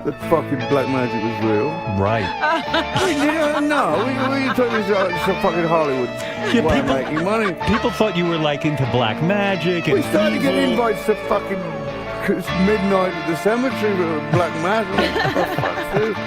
that fucking black magic was real. Right. No, we talking about some fucking Hollywood way of making money. People thought you were like into black magic and We started evil. getting invites to fucking midnight at the cemetery with black magic. What the fuck's this?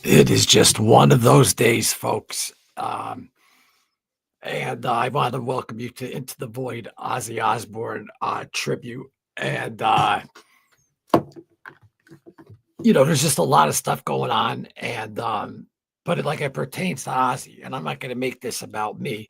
It is just one of those days, folks. And I want to welcome you to Into the Void Ozzy Osbourne tribute. And, there's just a lot of stuff going on. And, but it pertains to Ozzy. And I'm not going to make this about me.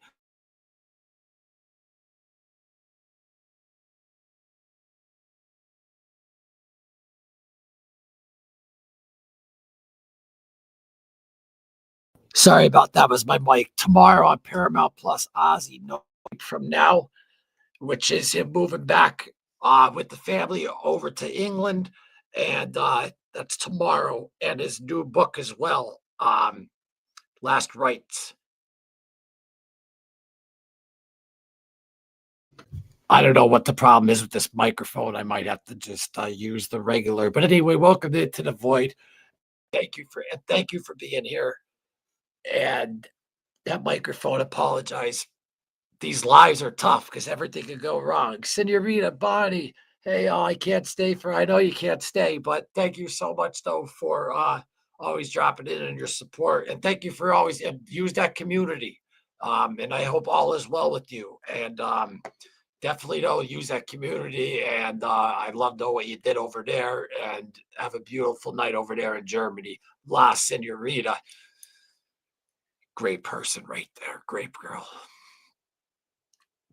Sorry about that. Was my mic. Tomorrow on Paramount Plus, Ozzy, no week from now, which is him moving back with the family over to England, and that's tomorrow. And his new book as well, Last Rites. I don't know what the problem is with this microphone. I might have to just use the regular. But anyway, welcome to the Void. Thank you for being here. And that microphone, apologize. These lives are tough because everything can go wrong. Senorita Bonnie, hey, I can't stay I know you can't stay, but thank you so much, though, for always dropping in and your support. And thank you for always use that community. And I hope all is well with you. And definitely use that community. And I'd love to know what you did over there. And have a beautiful night over there in Germany. La Senorita. Great person right there. Great girl.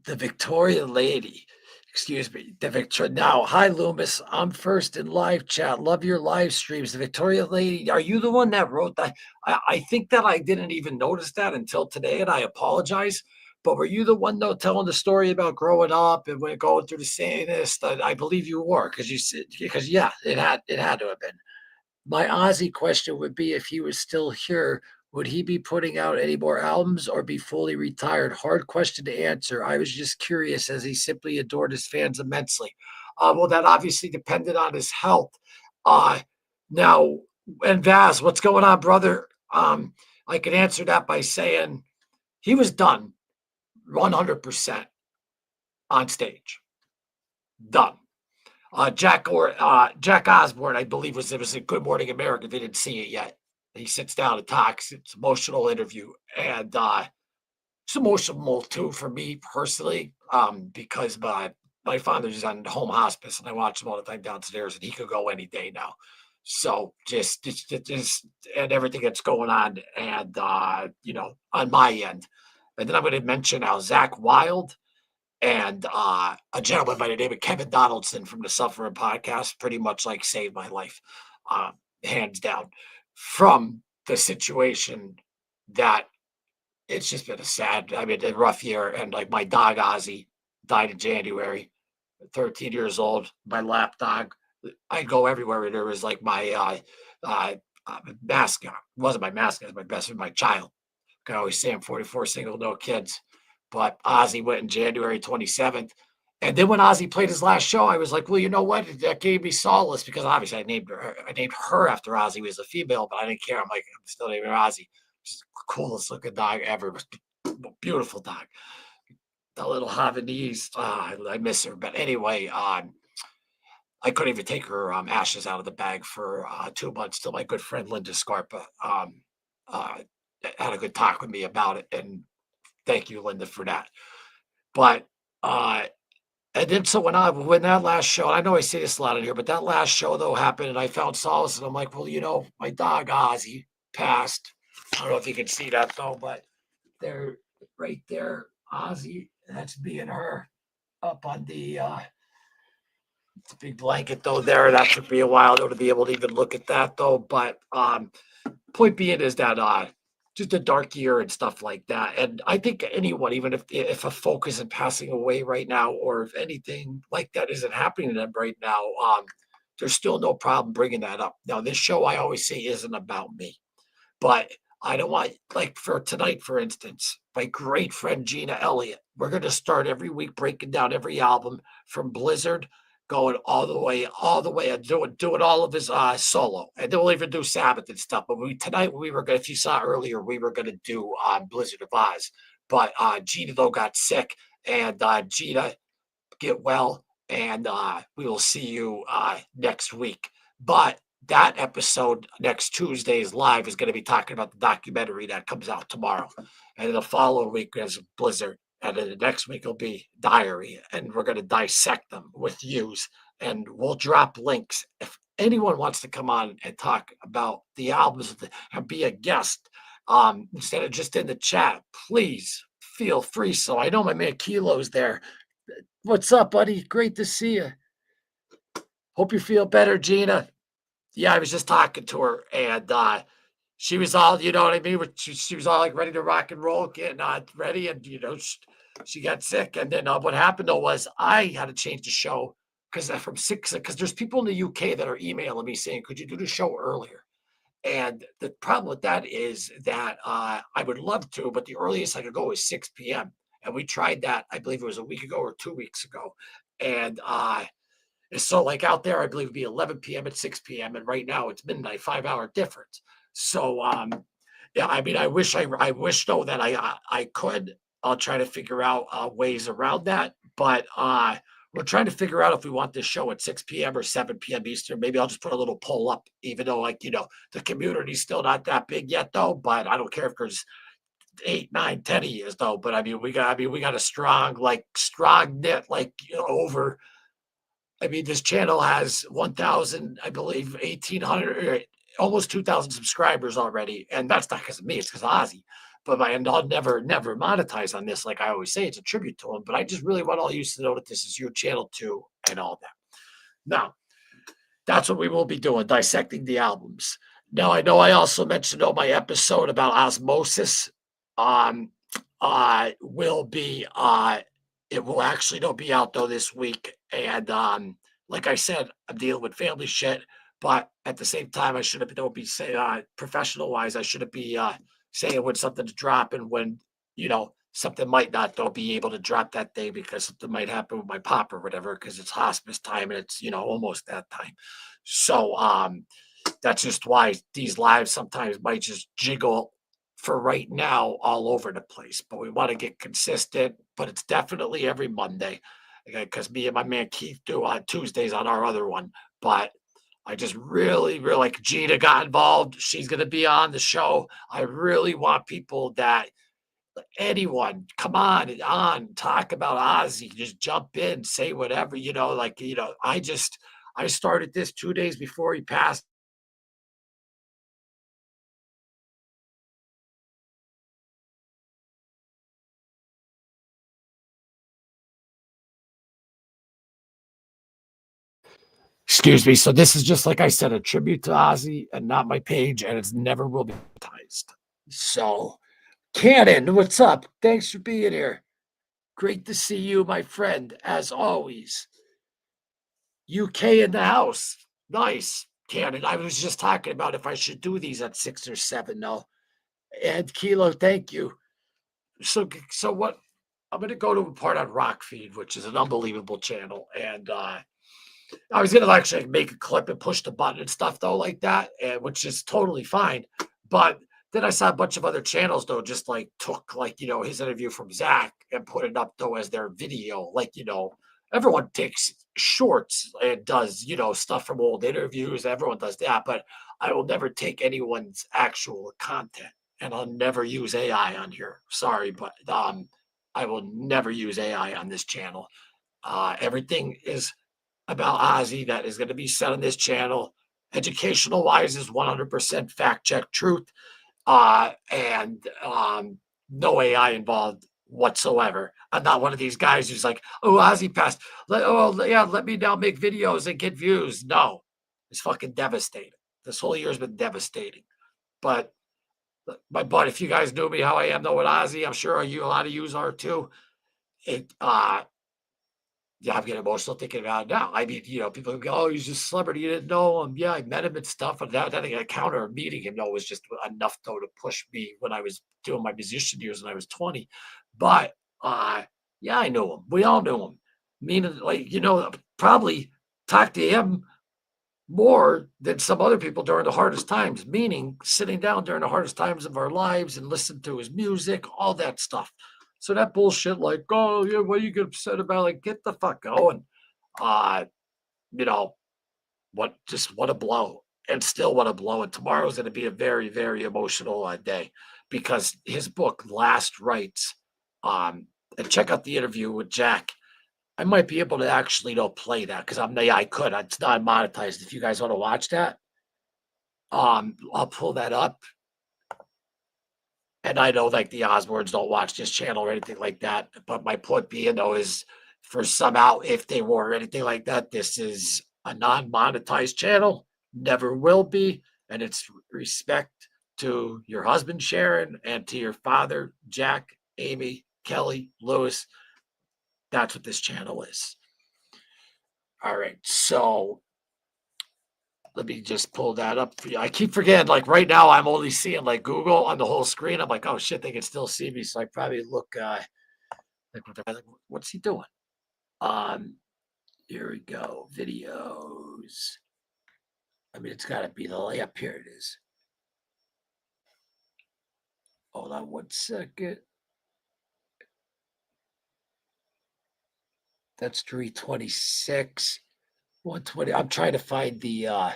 The Victoria lady. Excuse me. The Victoria. Now, hi, Loomis. I'm first in live chat. Love your live streams. The Victoria lady. Are you the one that wrote that? I think that I didn't even notice that until today, and I apologize. But were you the one, though, telling the story about growing up and when going through the Satanist? I believe you were, because yeah, it had to have been. My Ozzy question would be, if he was still here, would he be putting out any more albums or be fully retired? Hard question to answer. I was just curious, as he simply adored his fans immensely. Well, that obviously depended on his health. Now, and Vaz, what's going on, brother? I can answer that by saying he was done 100% on stage. Done. Jack Osbourne, I believe, it was a Good Morning America. They didn't see it yet. He sits down and talks. It's an emotional interview, and it's emotional too for me personally, because my father's on home hospice, and I watch him all the time downstairs, and he could go any day now. So just and everything that's going on, and on my end, and then I'm going to mention how Zach Wilde and a gentleman by the name of Kevin Donaldson from the Suffering Podcast pretty much saved my life, hands down, from the situation that it's just been a rough year. And my dog Ozzy died in January, 13 years old, my lap dog. I go everywhere. There was my mascot. It wasn't my mascot, it was my best friend, my child. I always say I'm 44, single, no kids. But Ozzy went in January 27th. And then when Ozzy played his last show, I was like, well, you know what? That gave me solace, because obviously I named her after Ozzy, was a female, but I didn't care. I'm still naming her Ozzy. She's the coolest looking dog ever. Beautiful dog. The little Havanese. I miss her. But anyway, I couldn't even take her ashes out of the bag for 2 months till my good friend Linda Scarpa had a good talk with me about it. And thank you, Linda, for that. But and then so when that last show, I know I say this a lot in here, but that last show though happened, and I found solace, and I'm like, well, my dog Ozzy passed I don't know if you can see that though, but they're right there. Ozzy, that's me and her up on the it's a big blanket though there. That took me a while though to be able to even look at that though. But point being is that just a dark year and stuff like that. And I think anyone, even if a folk isn't passing away right now, or if anything like that isn't happening to them right now, there's still no problem bringing that up. Now, this show I always say isn't about me, but I don't want, like for tonight, for instance, my great friend Gina Elliott. We're going to start every week breaking down every album from Blizzard, going all the way, and doing all of his solo, and then we'll even do Sabbath and stuff. But tonight we were going, if you saw earlier, we were going to do Blizzard of Oz. But Gina though got sick, and Gina, get well, and we will see you next week. But that episode next Tuesday's live is going to be talking about the documentary that comes out tomorrow. And then the following week is Blizzard. And then the next week will be Diary. And we're going to dissect them with yous. And we'll drop links. If anyone wants to come on and talk about the albums and be a guest, instead of just in the chat, please feel free. So I know my man Kilo's there. What's up, buddy? Great to see you. Hope you feel better, Gina. Yeah, I was just talking to her, and she was all, you know what I mean? She was all like ready to rock and roll, getting ready, and she got sick. And then what happened though was I had to change the show because there's people in the UK that are emailing me saying, "Could you do the show earlier?" And the problem with that is that I would love to, but the earliest I could go is 6 p.m. And we tried that, I believe it was a week ago or 2 weeks ago. And so like out there, I believe it'd be 11 p.m. at 6 p.m. And right now it's midnight, 5 hour difference. So yeah, I mean, I wish though that I could. I'll try to figure out ways around that. But we're trying to figure out if we want this show at 6 p.m. or 7 p.m. Eastern. Maybe I'll just put a little poll up, even though the community's still not that big yet though. But I don't care if there's 8, 9, 10 years though. But we got a strong knit, over. I mean, this channel has 1,000, I believe, 1,800, almost 2,000 subscribers already. And that's not because of me, it's because of Ozzy. And I'll never monetize on this. Like I always say, it's a tribute to him. But I just really want all you to know that this is your channel too and all that. Now, that's what we will be doing, dissecting the albums. Now, I know I also mentioned on my episode about osmosis. Will be it will actually don't be out though this week. And like I said, I'm dealing with family shit, but at the same time, I shouldn't don't be saying professional wise, I shouldn't be saying when something's dropping when something might not though be able to drop that day because something might happen with my pop or whatever, because it's hospice time and it's almost that time. So that's just why these lives sometimes might just jiggle for right now all over the place. But we want to get consistent, but it's definitely every Monday because me and my man Keith do on Tuesdays on our other one. But I just really like Gina got involved. She's going to be on the show. I really want people that anyone come on talk about Ozzy, just jump in, say whatever, I started this 2 days before he passed. Excuse me. So this is just like I said, a tribute to Ozzy and not my page, and it's never will be monetized. So, Cannon, what's up? Thanks for being here. Great to see you, my friend, as always. UK in the house. Nice, Cannon. I was just talking about if I should do these at 6 or 7. No. And Kilo, thank you. So what? I'm going to go to a part on Rockfeed, which is an unbelievable channel, and I was gonna actually make a clip and push the button and stuff though, like that, and which is totally fine. But then I saw a bunch of other channels though, just took his interview from Zach and put it up though as their video. Everyone takes shorts and does stuff from old interviews. Everyone does that, but I will never take anyone's actual content, and I'll never use AI on here. Sorry, but I will never use AI on this channel. Everything is about Ozzy that is going to be said on this channel, educational wise, is 100% fact check truth. and no AI involved whatsoever. I'm not one of these guys who's like, oh, Ozzy passed. Let me now make videos and get views. No, it's fucking devastating. This whole year's been devastating. But my butt, if you guys knew me how I am though with Ozzy, I'm sure a lot of yous are too. It Yeah, I'm getting emotional thinking about it now. I mean, people go, "Oh, he's just a celebrity. You didn't know him." Yeah, I met him and stuff, and that encounter of meeting him, though, was just enough, though, to push me when I was doing my musician years when I was 20. But yeah, I knew him. We all knew him. Meaning, like, probably talked to him more than some other people during the hardest times. Meaning, sitting down during the hardest times of our lives and listening to his music, all that stuff. So that bullshit, like, oh yeah, what are you get upset about? Like, get the fuck going. Uh, you know, what a blow. And still what a blow. And tomorrow's gonna be a very, very emotional day because his book, Last Rites, and check out the interview with Jack. I might be able to actually play that because I could. It's not monetized. If you guys want to watch that, I'll pull that up. And I know like the Osbournes don't watch this channel or anything like that. But my point being though is for somehow if they were or anything like that, this is a non-monetized channel, never will be. And it's respect to your husband, Sharon, and to your father, Jack, Amy, Kelly, Lewis. That's what this channel is. All right. So let me just pull that up for you. I keep forgetting, like right now, I'm only seeing like Google on the whole screen. I'm like, oh shit, they can still see me. So I probably look like, what's he doing? Here we go. Videos. I mean, it's gotta be the layup. Here it is. Hold on 1 second. That's 326. 120. I'm trying to find the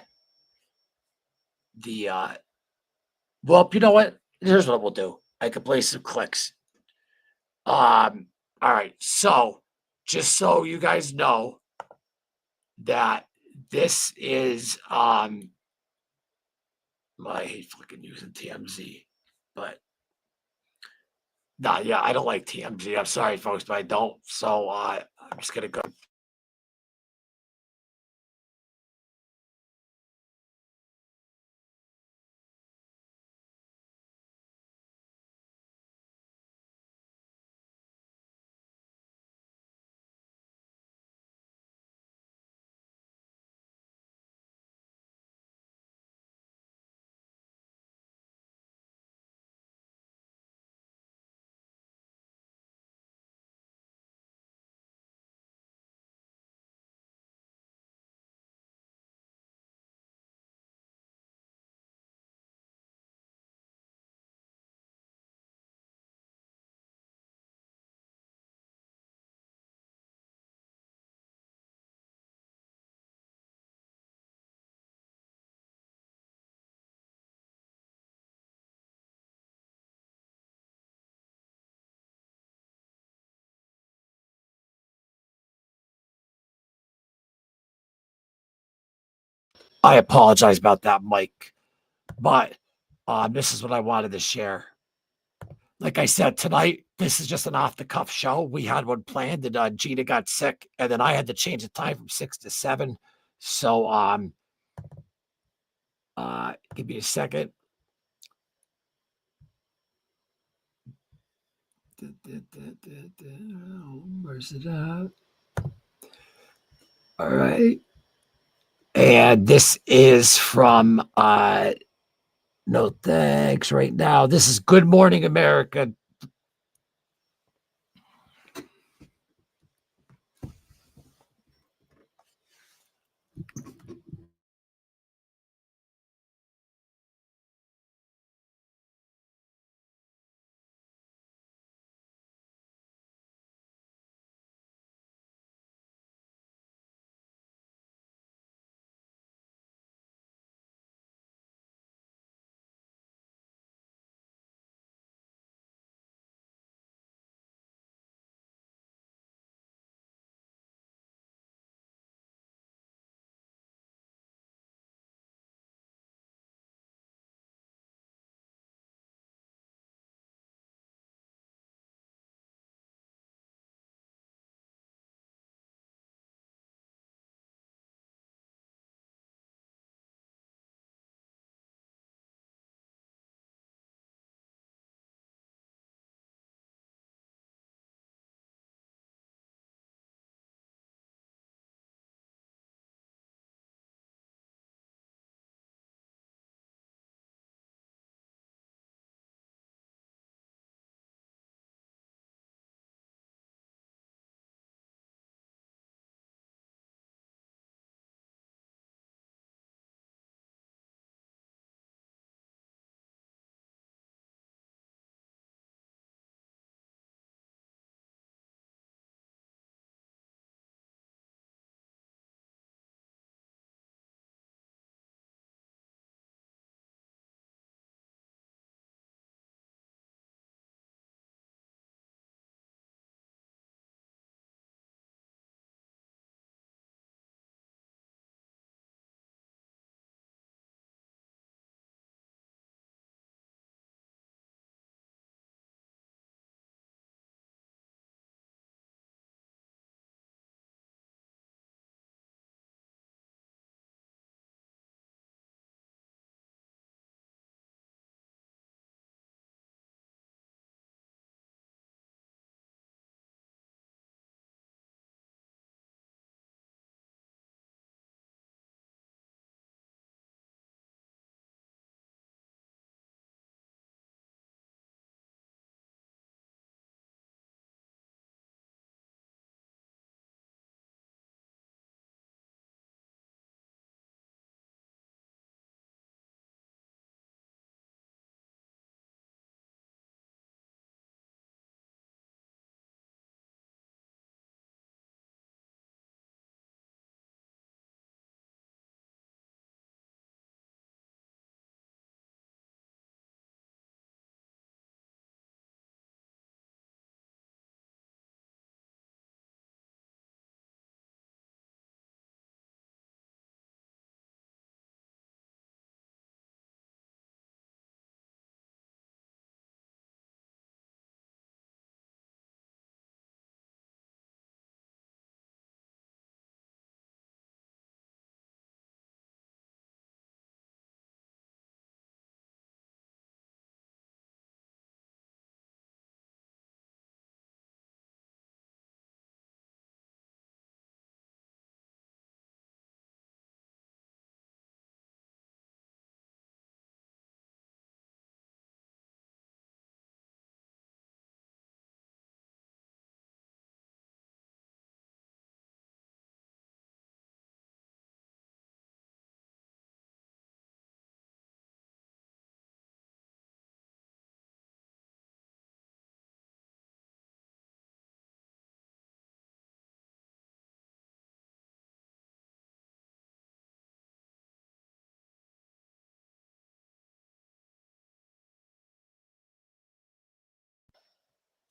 well, you know what? Here's what we'll do. I could play some clicks. All right. So just so you guys know that this is I hate fucking using TMZ, but no, yeah, I don't like TMZ. I'm sorry, folks, but I don't. So I'm just gonna go. I apologize about that, Mike, but this is what I wanted to share. Like I said, tonight, this is just an off the cuff show. We had one planned, and Gina got sick, and then I had to change the time from 6 to 7. So, give me a second. Where's it at? All right. And this is from no thanks right now. This is Good Morning America.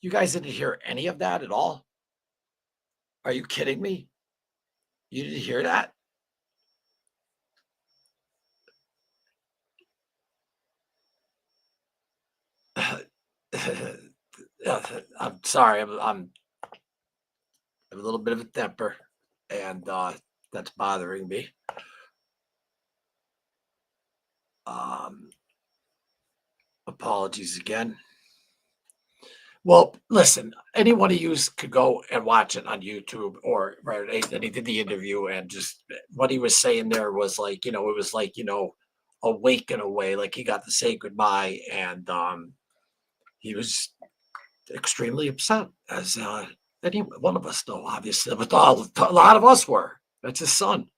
You guys didn't hear any of that at all? Are you kidding me? You didn't hear that? I'm sorry. I'm a little bit of a temper, and that's bothering me. Apologies again. Well, listen, any one of you could go and watch it on YouTube or right. And he did the interview, and just what he was saying there was like, it was like, a wake in a way, like he got to say goodbye, and he was extremely upset, as any one of us know, obviously, but a lot of us were. That's his son.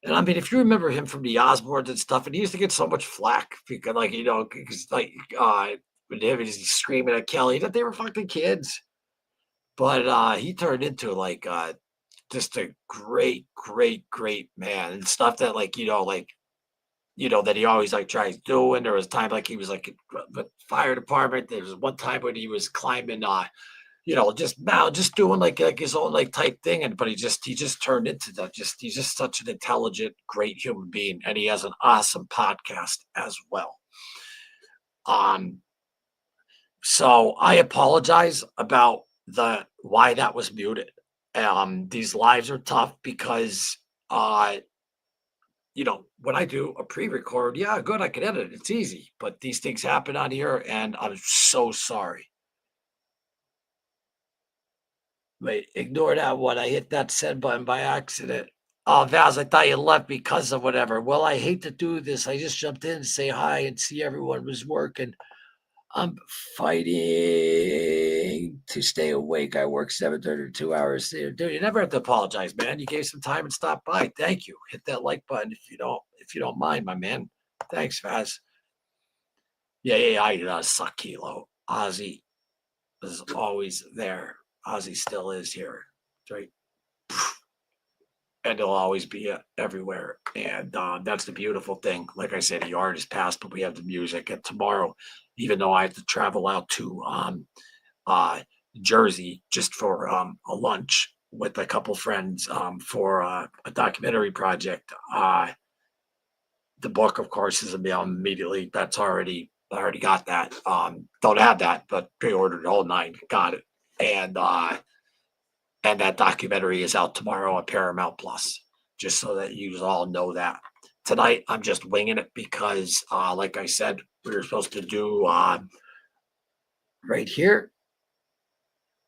And I mean, if you remember him from the Osbournes and stuff, and he used to get so much flack because, like, because like when he's screaming at Kelly that they were fucking kids. But he turned into like just a great, great, great man and stuff that that he always like tries doing. There was time like he was like the fire department. There was one time when he was climbing just doing like his own like type thing, but he just turned into that. He's just such an intelligent, great human being, and he has an awesome podcast as well. So I apologize about why that was muted. These lives are tough because when I do a pre-record, yeah, good, I can edit it. It's easy, but these things happen on here, and I'm so sorry. Wait, ignore that one. I hit that send button by accident. Oh, Vaz, I thought you left because of whatever. Well, I hate to do this. I just jumped in to say hi and see everyone was working. I'm fighting to stay awake. I work 7:30 2 hours there. Dude, you never have to apologize, man. You gave some time and stopped by. Thank you. Hit that like button if you don't mind, my man. Thanks, Vaz. Yeah, I suck Kilo. Ozzy is always there. Ozzy still is here. Right. And he'll always be everywhere. And that's the beautiful thing. Like I said, the art is past, but we have the music. And tomorrow, even though I have to travel out to Jersey just for a lunch with a couple friends for a documentary project, the book, of course, is immediately. I already got that. Don't have that, but pre-ordered all 9. Got it. And that documentary is out tomorrow on Paramount Plus, just so that you all know that. Tonight, I'm just winging it because, like I said, we were supposed to do right here.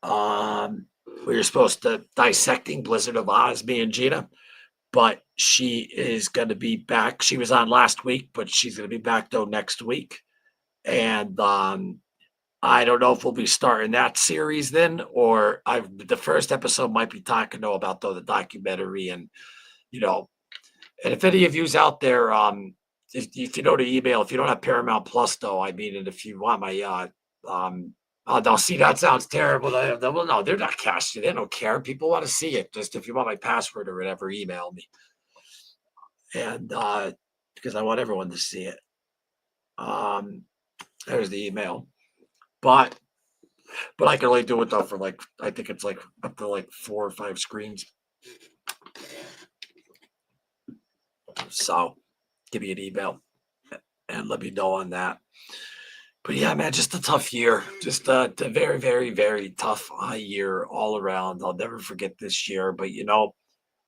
We were supposed to dissecting Blizzard of Oz, me and Gina, but she is going to be back. She was on last week, but she's going to be back though next week. And I don't know if we'll be starting that series then, or the first episode might be talking about the documentary, and and if any of you's out there, if you know the email, if you don't have Paramount Plus though, I mean, and if you want my oh no, see that sounds terrible. Well, no, they're not cashing. They don't care. People want to see it. Just if you want my password or whatever, email me, and because I want everyone to see it. There's the email, but I can only do it though for I think it's like up to like 4 or 5 screens. So give me an email and let me know on that. But yeah, man, just a tough year. Just a very, very, very tough year all around. I'll never forget this year. But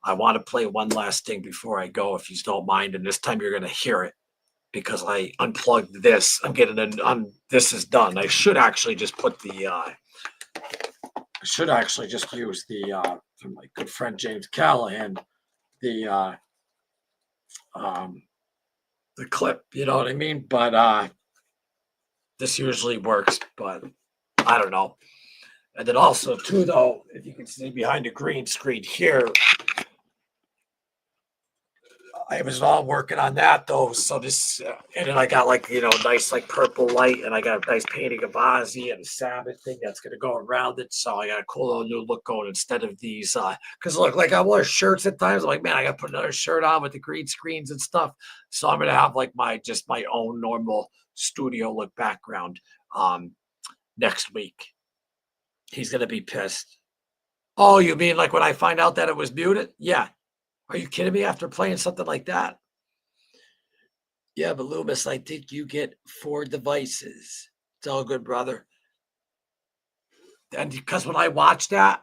I want to play one last thing before I go, if you don't mind. And this time you're going to hear it because I unplugged this. This is done. I should actually just put use from my good friend James Callahan, the clip, you know what I mean? But this usually works, but I don't know. And then also too, though, if you can see behind the green screen here, I was all working on that though. So this, and then I got nice purple light, and I got a nice painting of Ozzy and a Sabbath thing that's gonna go around it. So I got a cool little new look going instead of these. Because look, like I wear shirts at times. I'm like, man, I got to put another shirt on with the green screens and stuff. So I'm gonna have my own normal studio look background next week. He's going to be pissed. Oh, you mean like when I find out that it was muted? Yeah. Are you kidding me after playing something like that? Yeah, but Loomis, I think you get 4 devices. It's all good, brother. And because when I watch that,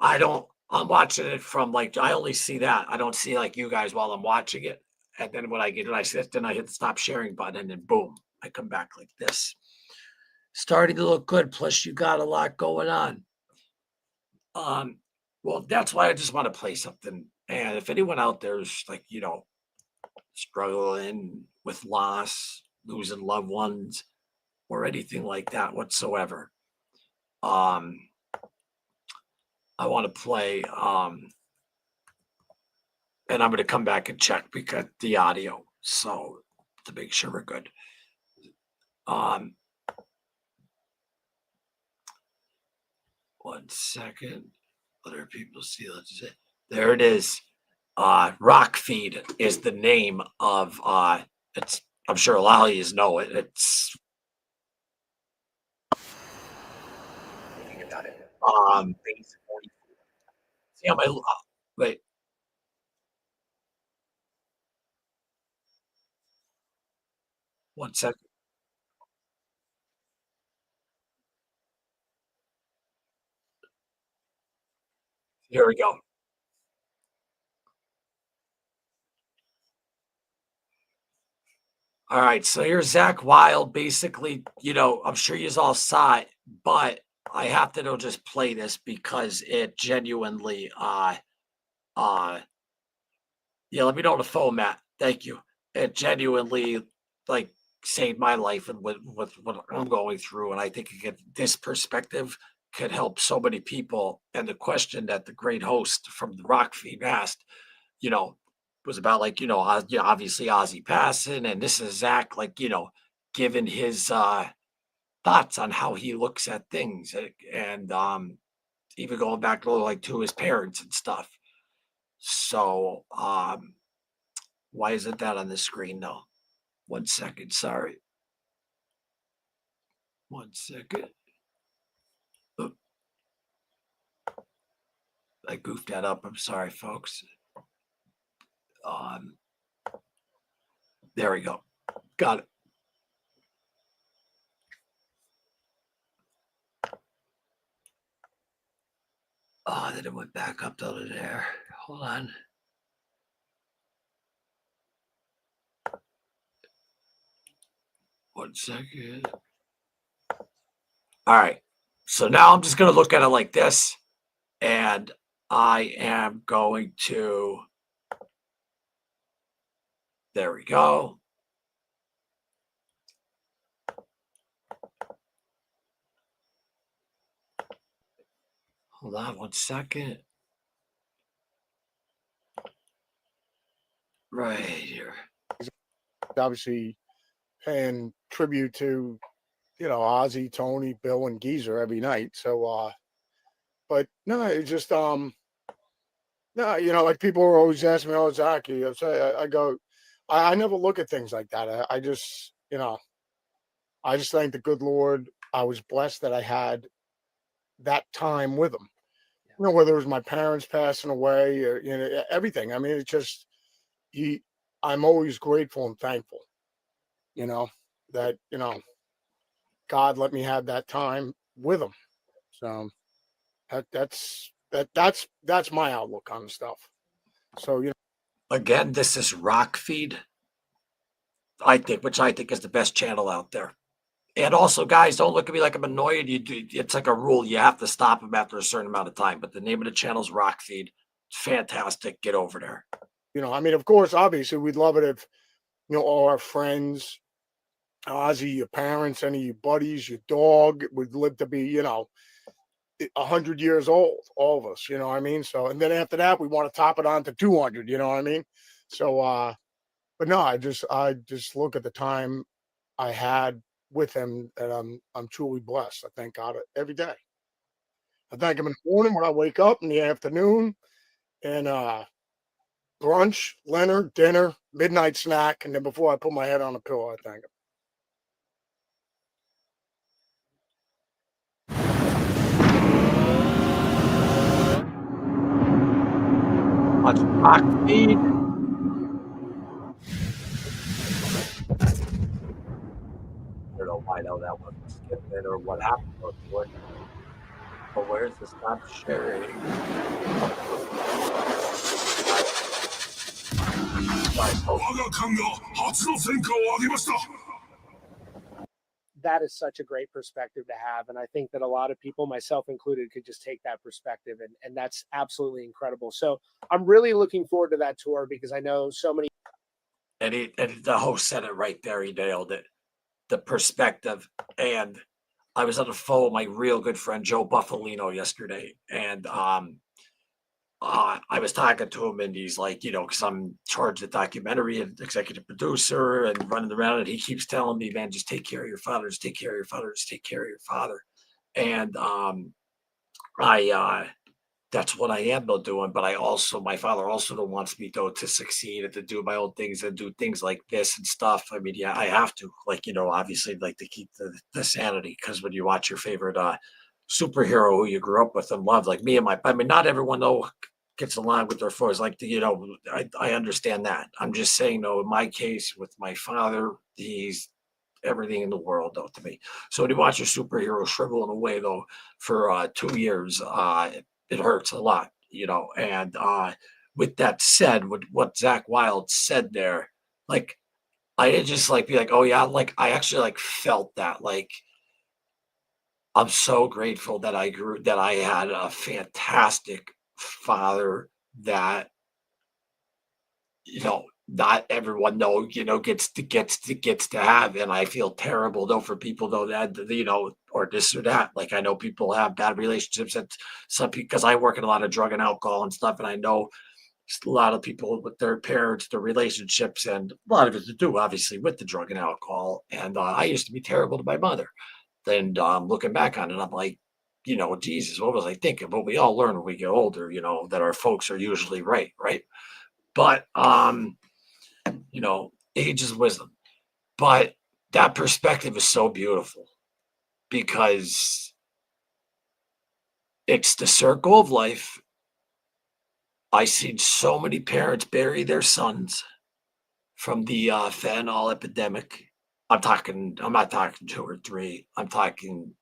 I'm watching it from like, I only see that. I don't see like you guys while I'm watching it. And then when I get it, then I hit the stop sharing button and then boom, I come back like this. Starting to look good. Plus you got a lot going on. Well, that's why I just want to play something. And if anyone out there is like, struggling with loss, losing loved ones, or anything like that whatsoever, I want to play, and I'm going to come back and check because the audio, so to make sure we're good. One second. Other people see. Let's see. There it is. Rock Feed is the name of it's. I'm sure a lot of you know it. It's base 44. See how my wait. One second. Here we go. All right, so here's Zach Wild. Basically, I'm sure you all saw it, but I have to just play this because it genuinely yeah, let me know on the phone, Matt. Thank you. It genuinely like saved my life and with what I'm going through. And I think this perspective could help so many people. And the question that the great host from the Rock Feed asked, you know, was about like, obviously Ozzy passing, and this is Zach, like, giving his thoughts on how he looks at things, and even going back to his parents and stuff. So why isn't that on the screen though? 1 second, sorry. 1 second. Oop. I goofed that up. I'm sorry, folks. There we go. Got it. Oh, then it went back up to there. Hold on. One second. All right. So now I'm just going to look at it like this. And I am going to, there we go. Hold on 1 second. Right here. Obviously paying tribute to, Ozzy, Tony, Bill, and Geezer every night. So, but no, it's just, no, like people are always asking me, oh, Zach, I go, I never look at things like that. I just, I just thank the good Lord. I was blessed that I had that time with him. Whether it was my parents passing away or, everything. I mean, it's just, I'm always grateful and thankful, that, God let me have that time with him. So that's my outlook on stuff. So, Again, this is Rock Feed, which I think is the best channel out there. And also, guys, don't look at me like I'm annoyed. It's like a rule. You have to stop them after a certain amount of time. But the name of the channel is Rock Feed. It's fantastic. Get over there. I mean, of course, obviously, we'd love it if, all our friends, Ozzy, your parents, any of your buddies, your dog would live to be, 100 years old, all of us, you know what I mean? So, and then after that, we want to top it on to 200, you know what I mean? So, but no, I just look at the time I had with him, and I'm truly blessed. I thank God every day. I thank him in the morning when I wake up, in the afternoon, and brunch, dinner, midnight snack, and then before I put my head on a pillow, I thank him. much rock feed. I don't know why though that wasn't skipping it or what happened to it. But where's the stop sharing? That is such a great perspective to have. And I think that a lot of people, myself included, could just take that perspective. And that's absolutely incredible. So I'm really looking forward to that tour because I know so many. And the host said it right there. He nailed it. The perspective. And I was on the phone with my real good friend Joe Buffalino yesterday. And I was talking to him, and he's like, because I'm charged the documentary and executive producer and running around, and he keeps telling me, man, just take care of your father, just take care of your father, just take care of your father. And I that's what I am though doing. But my father also wants me though to succeed and to do my own things and do things like this and stuff. I mean, yeah, I have to, obviously, like, to keep the sanity, because when you watch your favorite superhero who you grew up with and loved, like me and I mean, not everyone though gets along with their foes. Like, I understand that. I'm just saying though, in my case with my father, he's everything in the world though to me. So when you watch your superhero shriveling away though for 2 years, it hurts a lot, And with that said, with what Zach Wilde said there, like, I didn't just like be like, oh yeah, like I actually like felt that. Like, I'm so grateful that I had a fantastic father that, not everyone gets to have. And I feel terrible though for people though that, or this or that. Like, I know people have bad relationships, and some people, because I work in a lot of drug and alcohol and stuff, and I know a lot of people with their parents, their relationships, and a lot of it to do obviously with the drug and alcohol. And I used to be terrible to my mother. Then looking back on it, I'm like, Jesus, what was I thinking? But we all learn when we get older, that our folks are usually right. But age is wisdom. But that perspective is so beautiful because it's the circle of life. I seen so many parents bury their sons from the fentanyl epidemic. I'm not talking 2 or 3. I'm talking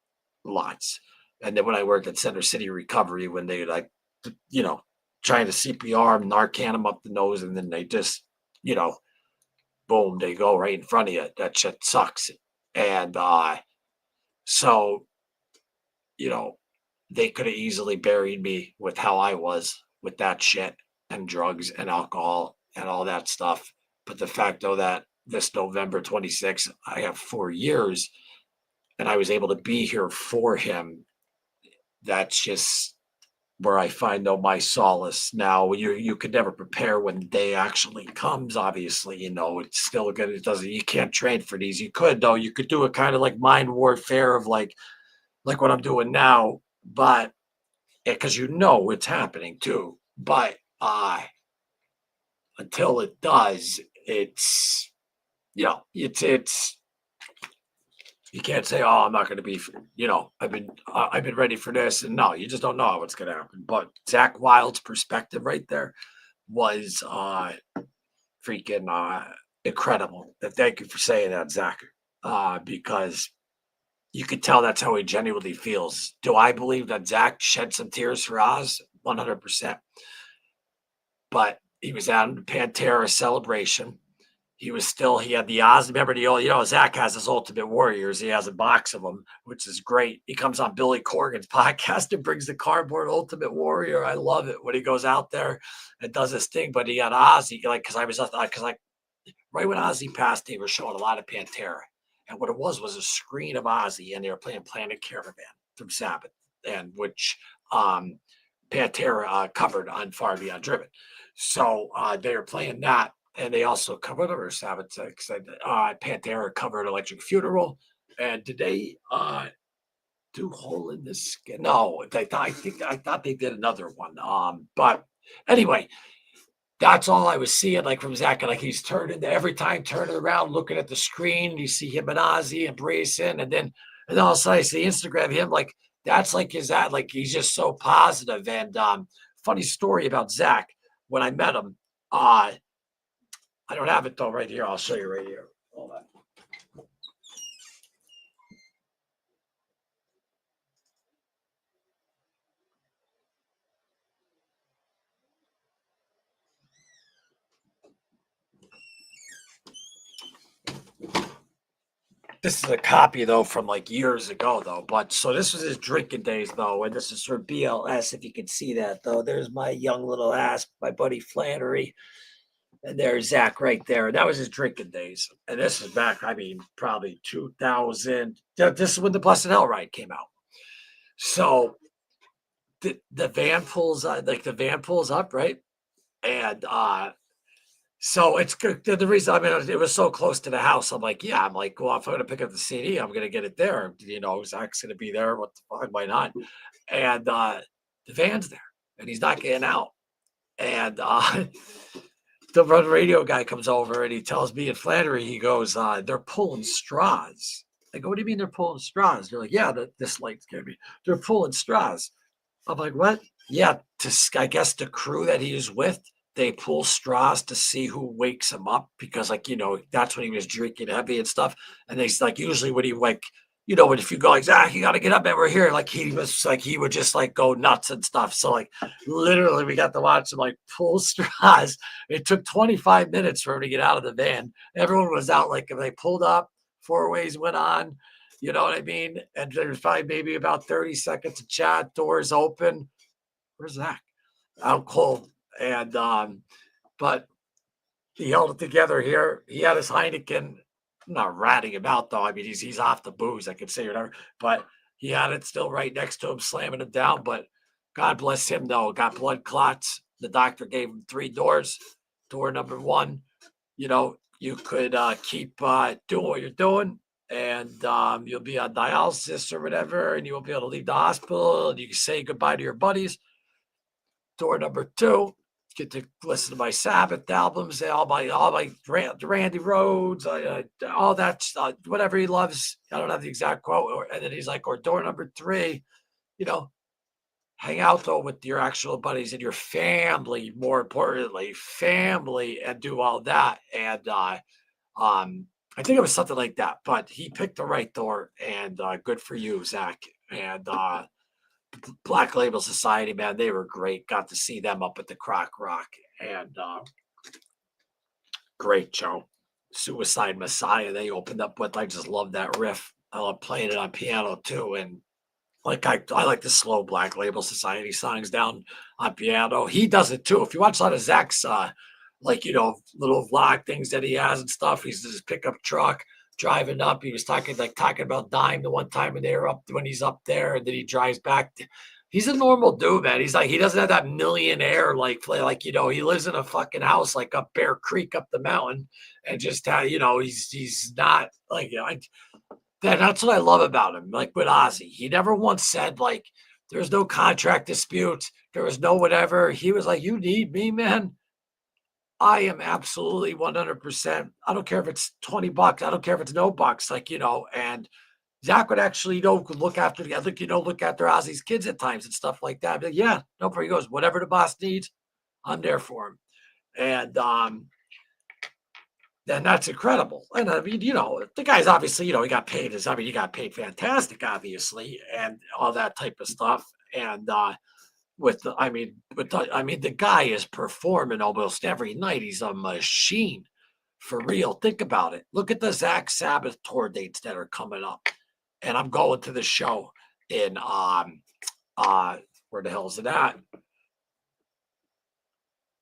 lots. And then when I worked at Center City Recovery, when they trying to CPR, Narcan them up the nose, and then they just, boom, they go right in front of you. That shit sucks. And so, they could have easily buried me with how I was with that shit and drugs and alcohol and all that stuff. But the fact though that this November 26th, I have 4 years and I was able to be here for him, that's just where I find though my solace. Now you could never prepare when the day actually comes. Obviously, it's still good. You can't train for these. You could though. You could do a kind of like mind warfare of like what I'm doing now, but because it's happening too. But until it does, it's it's you can't say, oh, I'm not going to be, I've been ready for this. And no, you just don't know what's going to happen. But Zach Wilde's perspective right there was freaking incredible. And thank you for saying that, Zach, because you could tell that's how he genuinely feels. Do I believe that Zach shed some tears for Oz? 100%. But he was at the Pantera celebration. He had the Oz. Remember the old, Zach has his Ultimate Warriors. He has a box of them, which is great. He comes on Billy Corgan's podcast and brings the cardboard Ultimate Warrior. I love it when he goes out there and does his thing. But he had Ozzy, because right when Ozzy passed, they were showing a lot of Pantera. And what it was a screen of Ozzy, and they were playing Planet Caravan from Sabbath, and which Pantera covered on Far Beyond Driven. So they were playing that. And they also covered other Sabbath. Pantera covered Electric Funeral. And did they do Hole in the Skin? No, I thought they did another one. But anyway, that's all I was seeing, like from Zach. And like he's turning around, looking at the screen. You see him and Ozzy embracing, and then all of a sudden I see Instagram him, like that's like he's just so positive. And funny story about Zach. when I met him. I don't have it though right here. I'll show you right here. Hold on. This is a copy though from like years ago though, but so this was his drinking days though, and this is for BLS. If you can see that though, there's my young little ass, my buddy Flannery, and there's Zach right there. That was his drinking days, and this is back. I mean, probably 2000. This is when the Blessed Hell Ride came out. So the van pulls the van pulls up, right, and so it's good. The reason, I mean, it was so close to the house. I'm like, yeah, I'm like, well, if I'm going to pick up the CD, I'm going to get it there. You know, Zach's going to be there. What the fuck? Why not? And the van's there and he's not getting out. And the radio guy comes over and he tells me and Flannery, he goes, they're pulling straws. I go, what do you mean they're pulling straws? They're like, yeah, this light scared me. They're pulling straws. I'm like, what? Yeah, I guess the crew that he was with, they pull straws to see who wakes him up because, like, you know, that's when he was drinking heavy and stuff. And they like usually when he like, you know, if you go like, Zach, you got to get up and we're here. Like he was like, he would just like go nuts and stuff. So like literally we got to watch him like pull straws. It took 25 minutes for him to get out of the van. Everyone was out. Like if they pulled up, four ways went on, you know what I mean? And there's probably maybe about 30 seconds of chat, doors open. Where's Zach? Out cold. And but he held it together here. He had his Heineken. I'm not ratting him out though. I mean, he's off the booze. I could say whatever, but he had it still right next to him, slamming it down. But God bless him though. Got blood clots. The doctor gave him 3 doors. Door number 1, you know, you could keep doing what you're doing, and you'll be on dialysis or whatever, and you won't be able to leave the hospital, and you can say goodbye to your buddies. Door number 2, get to listen to my Sabbath albums, all my Randy Rhodes, all that stuff, whatever he loves. I don't have the exact quote. And then he's like, or door number 3, you know, hang out though with your actual buddies and your family, more importantly, family, and do all that. And I think it was something like that. But he picked the right door, and good for you, Zach. And Black Label Society, man, they were great. Got to see them up at the Croc Rock, and great show. Suicide Messiah, they opened up with. I just love that riff. I love playing it on piano too, and like I like the slow Black Label Society songs down on piano. He does it too. If you watch a lot of Zach's like, you know, little vlog things that he has and stuff, he's his pickup truck driving up. He was talking about Dime the one time when he's up there, and then he drives back. He's a normal dude, man. He's like, he doesn't have that millionaire like, you know, he lives in a fucking house like up Bear Creek up the mountain, and just you know, he's not like, you know, that's what I love about him. Like with Ozzy, he never once said like there's no contract dispute, there was no whatever. He was like, you need me, man. I am absolutely 100%. I don't care if it's $20. I don't care if it's no bucks. Like, you know, and Zach would actually, you know, look after Ozzy's kids at times and stuff like that. But yeah, no problem. He goes, whatever the boss needs, I'm there for him. And then that's incredible. And I mean, you know, the guy's obviously, you know, he got paid fantastic, obviously, and all that type of stuff. And the guy is performing almost every night. He's a machine for real. Think about it. Look at the Zach Sabbath tour dates that are coming up. And I'm going to the show in where the hell is it at?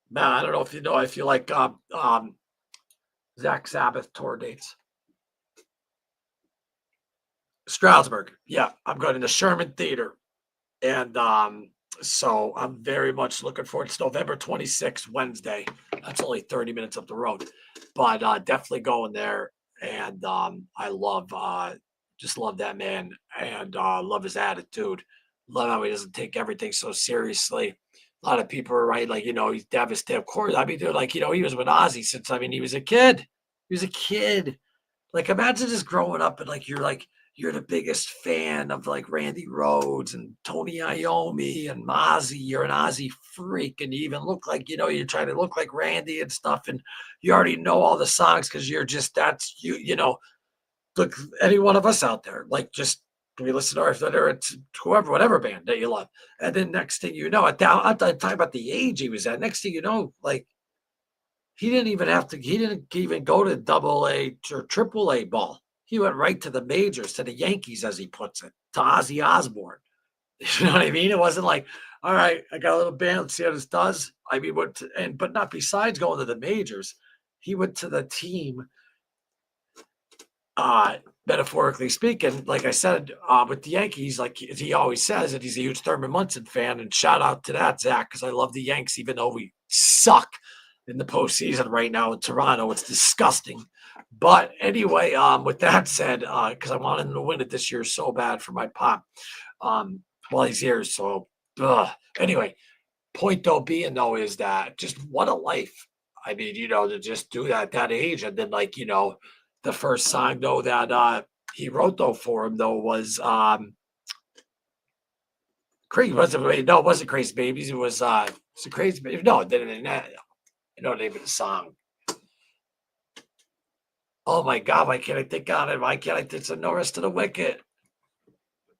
Man, I don't know if you like Zach Sabbath tour dates. Stroudsburg. Yeah, I'm going to the Sherman Theater. And so I'm very much looking forward. It's November 26th, Wednesday. That's only 30 minutes up the road. But definitely going there. And I just love that man, and love his attitude. Love how he doesn't take everything so seriously. A lot of people are right, like, you know, he's devastated. Of course, I mean, dude, like, you know, he was with Ozzy since, I mean, he was a kid. He was a kid. Like, imagine just growing up and like you're like you're the biggest fan of like Randy Rhoads and Tony Iommi and Ozzy. You're an Ozzy freak, and you even look like, you're trying to look like Randy and stuff, and you already know all the songs because you're just that's you. Look, any one of us out there, like just we listen to whether it's whoever, whatever band that you love, and then next thing you know, at the time about the age he was at, next thing you know, like he didn't even go to double A or triple A ball. He went right to the majors, to the Yankees, as he puts it, to Ozzy Osbourne. You know what I mean? It wasn't like, all right, I got a little band, let's see how this does. I mean, but not besides going to the majors, he went to the team, metaphorically speaking, like I said, with the Yankees, like he always says that he's a huge Thurman Munson fan, and shout out to that, Zach, because I love the Yanks, even though we suck in the postseason right now in Toronto. It's disgusting. But anyway, with that said, because I wanted him to win it this year so bad for my pop, while he's here. So anyway, point though being though is that just what a life. I mean, to just do that at that age, and then like, the first song though that he wrote though for him though was Crazy. No, it wasn't Crazy Babies. It was Crazy Babies. No, I know the name of the song. Oh my God, why can't I think on it? Why can't I? It's a No Rest to the Wicked.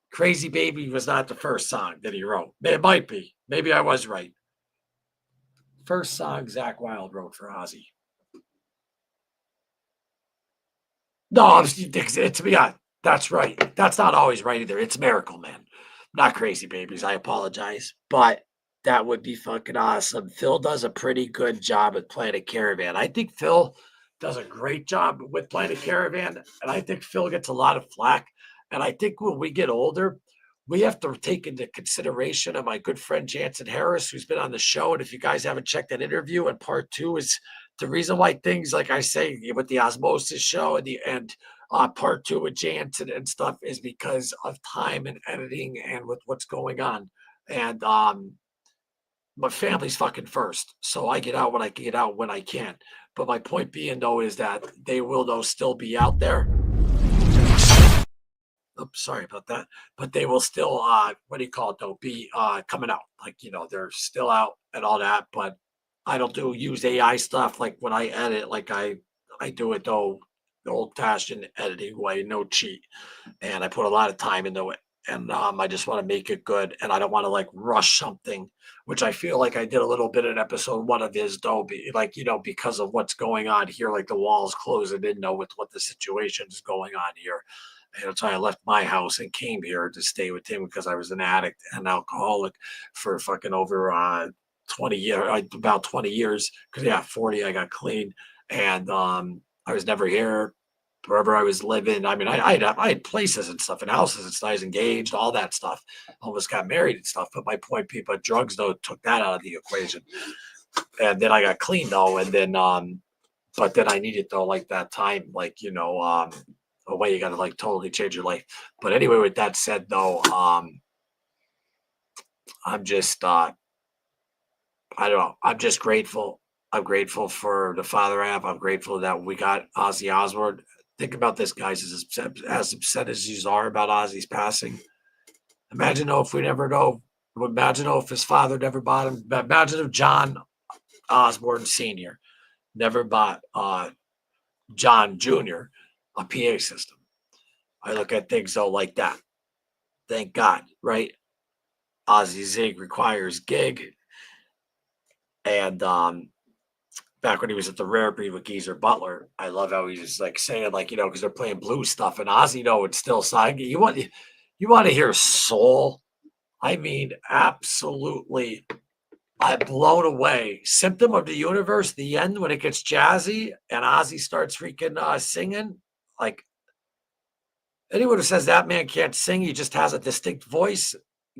Crazy Baby was not the first song that he wrote. It might be. Maybe I was right. First song Zach Wilde wrote for Ozzy. No, it's to be honest. That's right. That's not always right either. It's Miracle Man, not Crazy Babies. I apologize, but that would be fucking awesome. Phil does a pretty good job with Planet Caravan. I think Phil does a great job with Planet Caravan, and I think Phil gets a lot of flack. And I think when we get older, we have to take into consideration of my good friend Jansen Harris, who's been on the show. And if you guys haven't checked that interview, and part 2 is the reason why things, like I say, with the Osmosis show and part 2 with Jansen and stuff, is because of time and editing and with what's going on. And my family's fucking first. So I get out when I can get out when I can. But my point being though is that they will though still be out there. Oops, sorry about that. But they will still what do you call it though, be coming out. Like, they're still out and all that, but I don't use AI stuff like when I edit, like I do it though the old fashioned editing way, no cheat. And I put a lot of time into it. And I just want to make it good, and I don't want to like rush something, which I feel like I did a little bit in episode 1 of his though, because of what's going on here, like the walls closing in with what the situation is going on here. And that's why I left my house and came here to stay with him, because I was an addict and alcoholic for fucking over 20 years, about 20 years. Because 40, I got clean, and I was never here. Wherever I was living, I mean, I had places and stuff and houses and stuff. I was engaged, all that stuff. Almost got married and stuff. But my point being, but drugs though took that out of the equation. And then I got clean though, and then but then I needed though like that time, like a way you got to like totally change your life. But anyway, with that said though, I'm just I don't know. I'm just grateful. I'm grateful for the father app. I'm grateful that we got Ozzy Osbourne. Think about this, guys. As upset as you are about Ozzy's passing, imagine if we never know. Imagine if his father never bought him. Imagine if John Osbourne Sr. never bought John Jr. a PA system. I look at things though like that. Thank God, right? Ozzy Zig requires gig. And back when he was at the Rare Breed with Geezer Butler, I love how he's just like saying, like, because they're playing blues stuff, and Ozzy, it's still side. You want to hear soul? I mean, absolutely. I'm blown away. Symptom of the Universe, the end when it gets jazzy and Ozzy starts freaking singing. Like, anyone who says that man can't sing, he just has a distinct voice,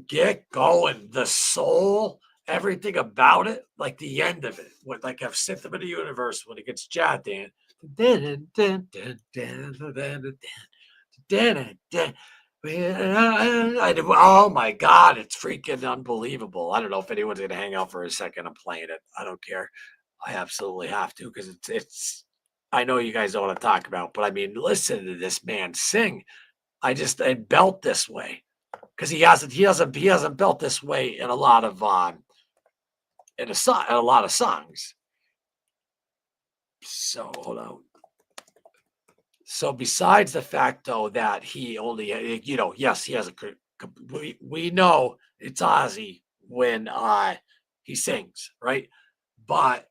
get going. The soul, everything about it, like the end of it, with like a Symptom of the Universe when it gets jazzed in. Oh my God, it's freaking unbelievable. I don't know if anyone's gonna hang out for a second. I'm playing it. I don't care. I absolutely have to, because it's I know you guys don't want to talk about, but I mean, listen to this man sing. I belt this way because he hasn't built this way in a lot of in a lot of songs. So hold on. So besides the fact though that he only, yes, he has we know it's Ozzy when he sings, right? But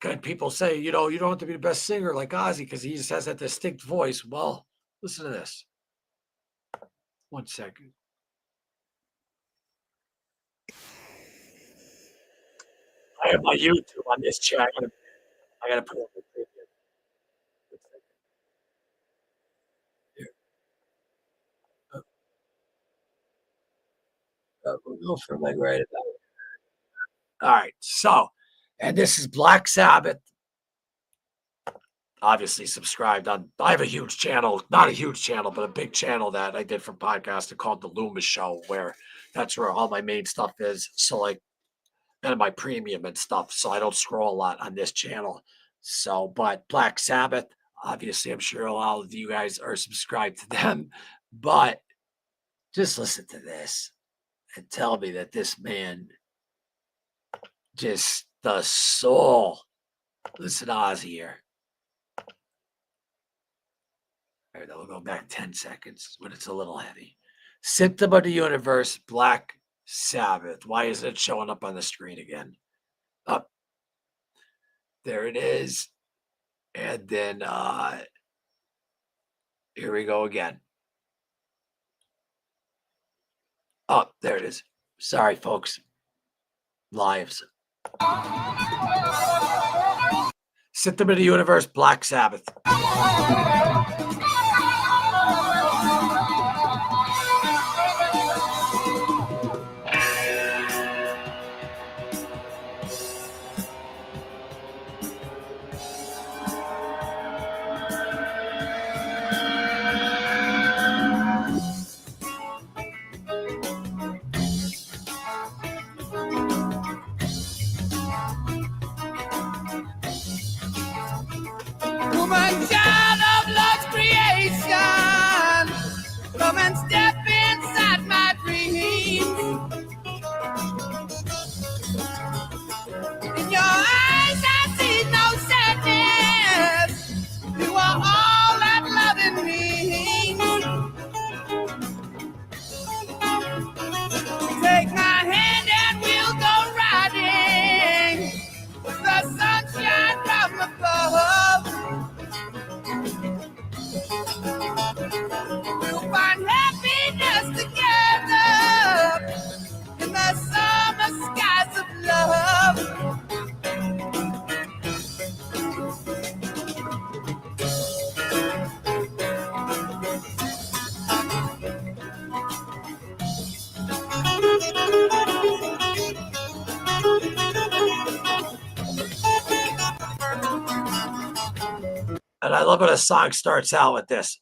can people say, you don't have to be the best singer like Ozzy because he just has that distinct voice? Well, listen to this. 1 second. I have my YouTube on this chat. I gotta put up the preview. Here. We'll go for like right at that. All right. So, and this is Black Sabbath. Obviously subscribed on. I have a huge channel, not a huge channel, but a big channel that I did for podcasting called the Loomis Show, where that's where all my main stuff is. So like, and my premium and stuff. So I don't scroll a lot on this channel. So, but Black Sabbath, obviously, I'm sure all of you guys are subscribed to them. But just listen to this and tell me that this man, just the soul. Listen to Ozzy here. All right, we'll go back 10 seconds when it's a little heavy. Symptom of the Universe, Black Sabbath. Why is it showing up on the screen again? Up. There it is. And then here we go again. Oh, there it is. Sorry, folks. Lives. Symptom of the Universe, Black Sabbath. Woman, child of Lord's creation, come and step inside my dreams. In your eyes, I see no sadness. You are all that love in me. Take my hand and we'll go riding with the sunshine from above. We'll find happiness together in the summer skies of love. And I love when a song starts out with this.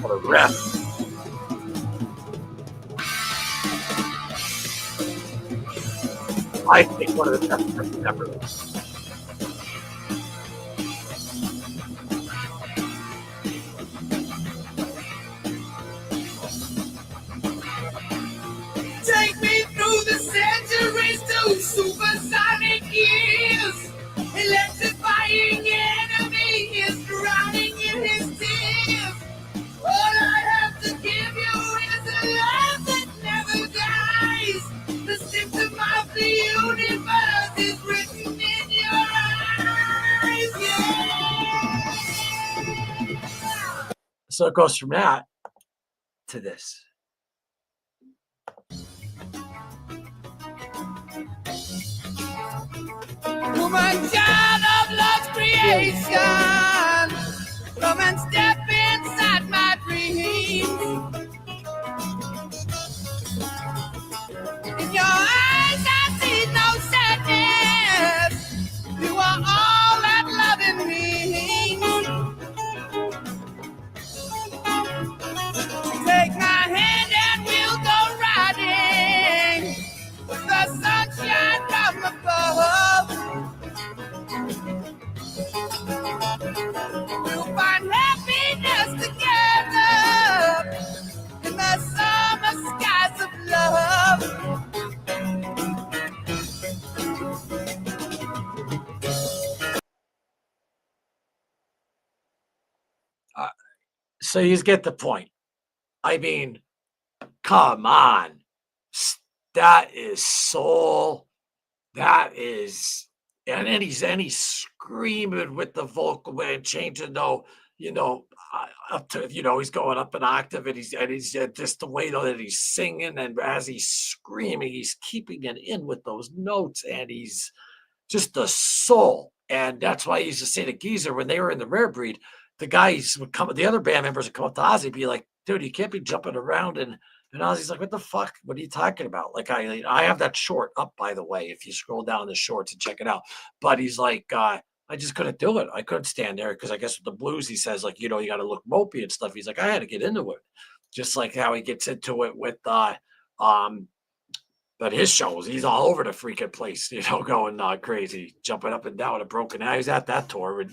What a riff. I think one of the best riffs ever. Take me through the centuries to supersonic years. Electrifying enemy is drowning in his tears. All I have to give you is a love that never dies. The symptom of the universe is written in your eyes. Yeah. So it goes from that to this. Woman, child of Lord's creation, come and step inside my dreams. In your eyes, I see no sadness. You are all that love in me. Take my hand and we'll go riding So you get the point. I mean, come on. That is soul. That is, and then he's screaming with the vocal and changing though, up to, he's going up an octave and he's just the way though that he's singing, and as he's screaming, he's keeping it in with those notes, and he's just the soul. And that's why I used to say to Geezer when they were in the Rare Breed, the guys would come, the other band members would come up to Ozzy and be like, dude, you can't be jumping around. And Ozzy's like, what the fuck? What are you talking about? Like, I have that short up, by the way, if you scroll down the shorts and check it out. But he's like, I just couldn't do it. I couldn't stand there because I guess with the blues, he says, like, you got to look mopey and stuff. He's like, I had to get into it. Just like how he gets into it with, but his shows, he's all over the freaking place, going crazy, jumping up and down with a broken eye. He was at that tour and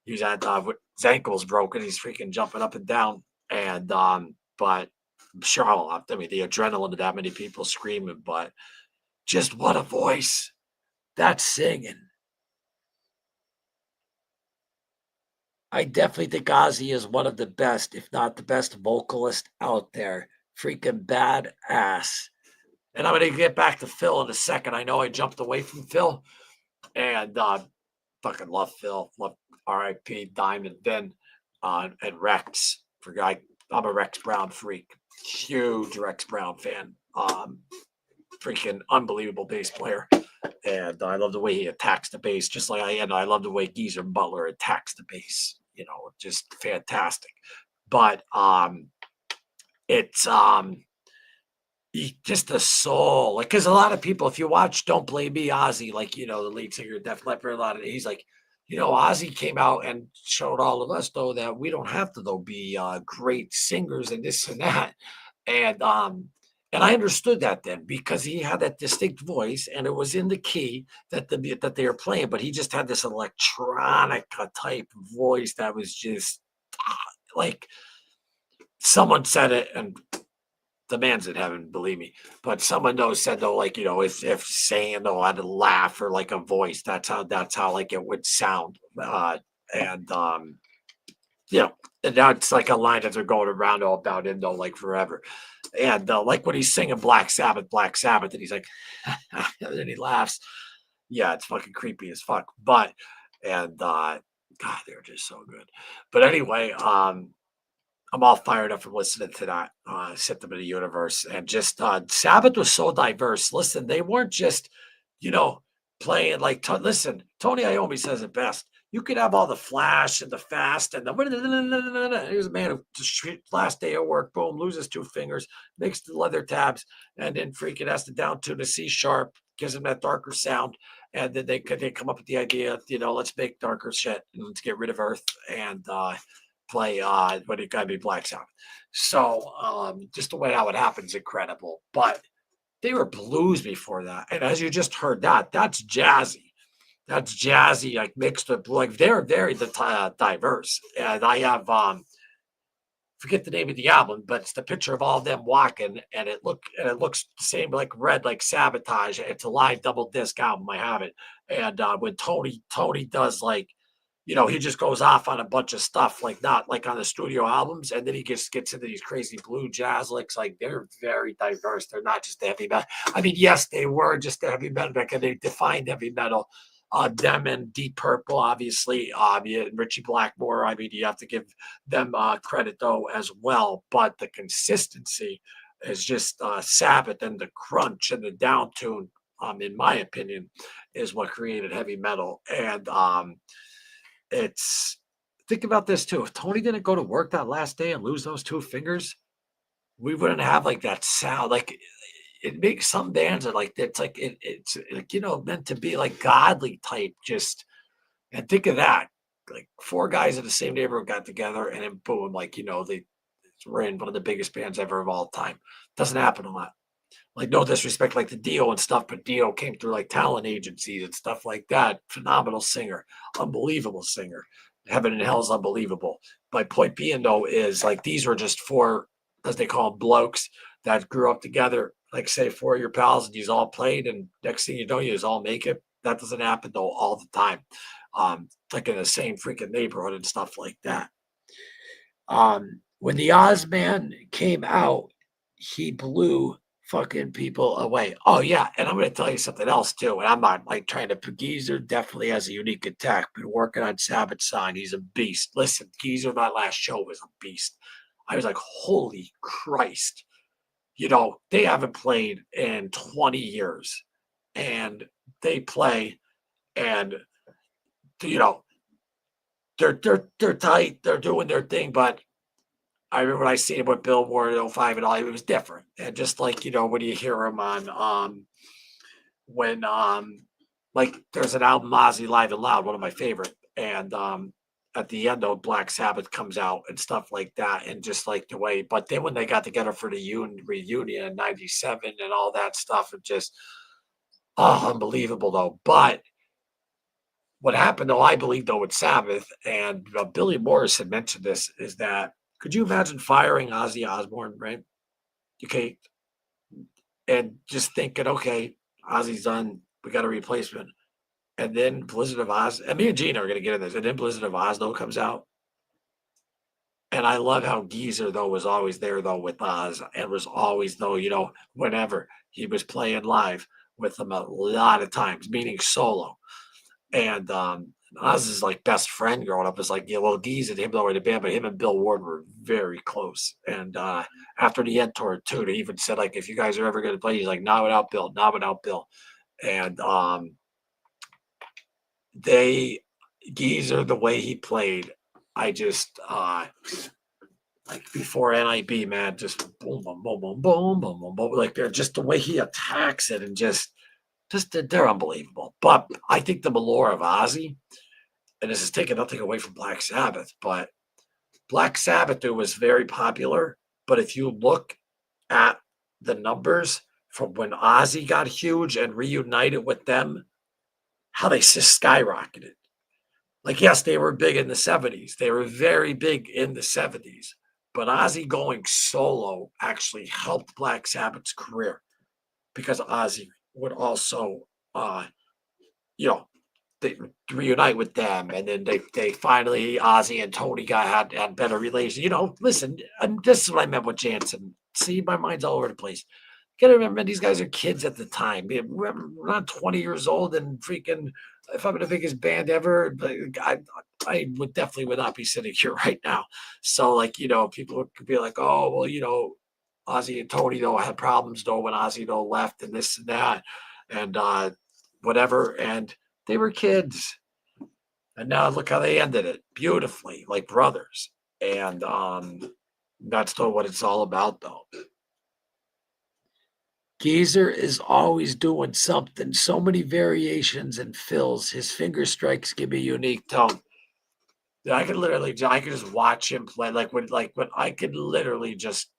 he was at with his ankles broken. He's freaking jumping up and down. And but I'm sure I mean the adrenaline of that many people screaming, but just what a voice. That's singing. I definitely think Ozzy is one of the best, if not the best vocalist out there. Freaking badass. And I'm going to get back to Phil in a second. I know I jumped away from Phil. And fucking love Phil. Love R.I.P. Diamond Ben and Rex. I'm a Rex Brown freak. Huge Rex Brown fan. Freaking unbelievable bass player. And I love the way he attacks the bass. Just like I love the way Geezer Butler attacks the bass. Just fantastic. But it's just the soul, like, because a lot of people, if you watch Don't Blame Me, Ozzy, like, the lead singer of Def Leppard, he's like, Ozzy came out and showed all of us though that we don't have to though be great singers and this and that, and I understood that then because he had that distinct voice and it was in the key that they were playing, but he just had this electronic type voice that was just like someone said it, and the man's in heaven, believe me. But someone said though, like, if saying though had a laugh or like a voice, that's how like it would sound. And that's like a line that they're going around all about him though, like forever. And like when he's singing Black Sabbath, and he's like, and then he laughs. Yeah, it's fucking creepy as fuck. But God, they're just so good. But anyway, I'm all fired up from listening to that System of the Universe. And just Sabbath was so diverse. Listen, they weren't just, playing like, listen, Tony Iommi says it best. You could have all the flash and the fast and the, here's a man who just last day of work, boom, loses 2 fingers, makes the leather tabs, and then freaking has to down tune a C sharp, gives him that darker sound. And then they come up with the idea, let's make darker shit and let's get rid of Earth and, play but it gotta be Black Sabbath. So just the way how it happens, incredible. But they were blues before that, and as you just heard, that's jazzy. That's jazzy, like mixed with like they're very diverse. And I have forget the name of the album, but it's the picture of all of them walking, and it looks the same, like red, like Sabotage. It's a live double disc album. I have it, and when Tony does like, he just goes off on a bunch of stuff, like not like on the studio albums. And then he gets into these crazy blue jazz licks. Like they're very diverse. They're not just the heavy metal. I mean, yes, they were just the heavy metal because they defined heavy metal. Them and Deep Purple, obviously, Richie Blackmore. I mean, you have to give them credit though as well. But the consistency is just Sabbath, and the crunch and the down tune, in my opinion, is what created heavy metal. And think about this too. If Tony didn't go to work that last day and lose those 2 fingers, we wouldn't have like that sound. Like it makes some bands are like it's like it's like, meant to be like godly type. Just, and think of that, like 4 guys in the same neighborhood got together and then boom, like they were in one of the biggest bands ever of all time. Doesn't happen a lot. Like, no disrespect, like the Dio and stuff, but Dio came through like talent agencies and stuff like that. Phenomenal singer, unbelievable singer. Heaven and Hell is unbelievable. My point being though is like these were just 4, as they call them, blokes that grew up together. Like say 4 of your pals and you all played, and next thing you know, you all make it. That doesn't happen though all the time. Like in the same freaking neighborhood and stuff like that. when the Ozman came out, he blew fucking people away. Oh yeah, and I'm gonna tell you something else too. And I'm not like trying to. Geezer definitely has a unique attack. Been working on Sabbath song. He's a beast. Listen, Geezer, that last show was a beast. I was like, holy Christ. You know, they haven't played in 20 years. And they play and you know, they're tight, they're doing their thing, but I remember when I seen him with Bill Ward in 05 and all, it was different. And just like, you know, when you hear him on when like there's an album Ozzy Live and Loud, one of my favorite. And at the end of Black Sabbath comes out and stuff like that, and just like the way, but then when they got together for the reunion in 97 and all that stuff, it just unbelievable though. But what happened though, I believe though with Sabbath, and Billy Morris had mentioned this, is that could you imagine firing Ozzy Osbourne, right? Okay, and just thinking, okay, Ozzy's done, we got a replacement, and then Blizzard of Oz, and me and Gina are gonna get in this, and then Blizzard of Oz though comes out, and I love how Geezer though was always there though with Oz, and was always though, you know, whenever he was playing live with them a lot of times, meaning solo. And Oz's like best friend growing up is like, yeah, well, Geezer and him though were in the band, but him and Bill Ward were very close. And after the end tour too, they even said like, if you guys are ever going to play, he's like, not without Bill, not without Bill. And they Geezer, the way he played, I just like before NIB, man, just boom, boom, boom, boom, boom, boom, boom, boom. Like they're just the way he attacks it, and just they're unbelievable. But I think the allure of Ozzy, and this is taking nothing away from Black Sabbath, but Black Sabbath was very popular. But if you look at the numbers from when Ozzy got huge and reunited with them, how they just skyrocketed. Like, yes, they were big in the 70s. They were very big in the 70s. But Ozzy going solo actually helped Black Sabbath's career, because Ozzy would also, you know, they reunite with them, and then they finally, Ozzy and Tony had better relations. You know, listen, and this is what I meant with Jansen. See, my mind's all over the place. You gotta remember, these guys are kids at the time. We're not 20 years old, and freaking, if I'm the biggest band ever, I would definitely not be sitting here right now. So, like, you know, people could be like, oh, well, you know, Ozzy and Tony though had problems though when Ozzy though left, and this and that, and whatever, and they were kids, and now look how they ended it beautifully, like brothers. And that's still what it's all about though. Geezer is always doing something, so many variations and fills. His finger strikes give a unique tone. I could just watch him play, like when I could literally just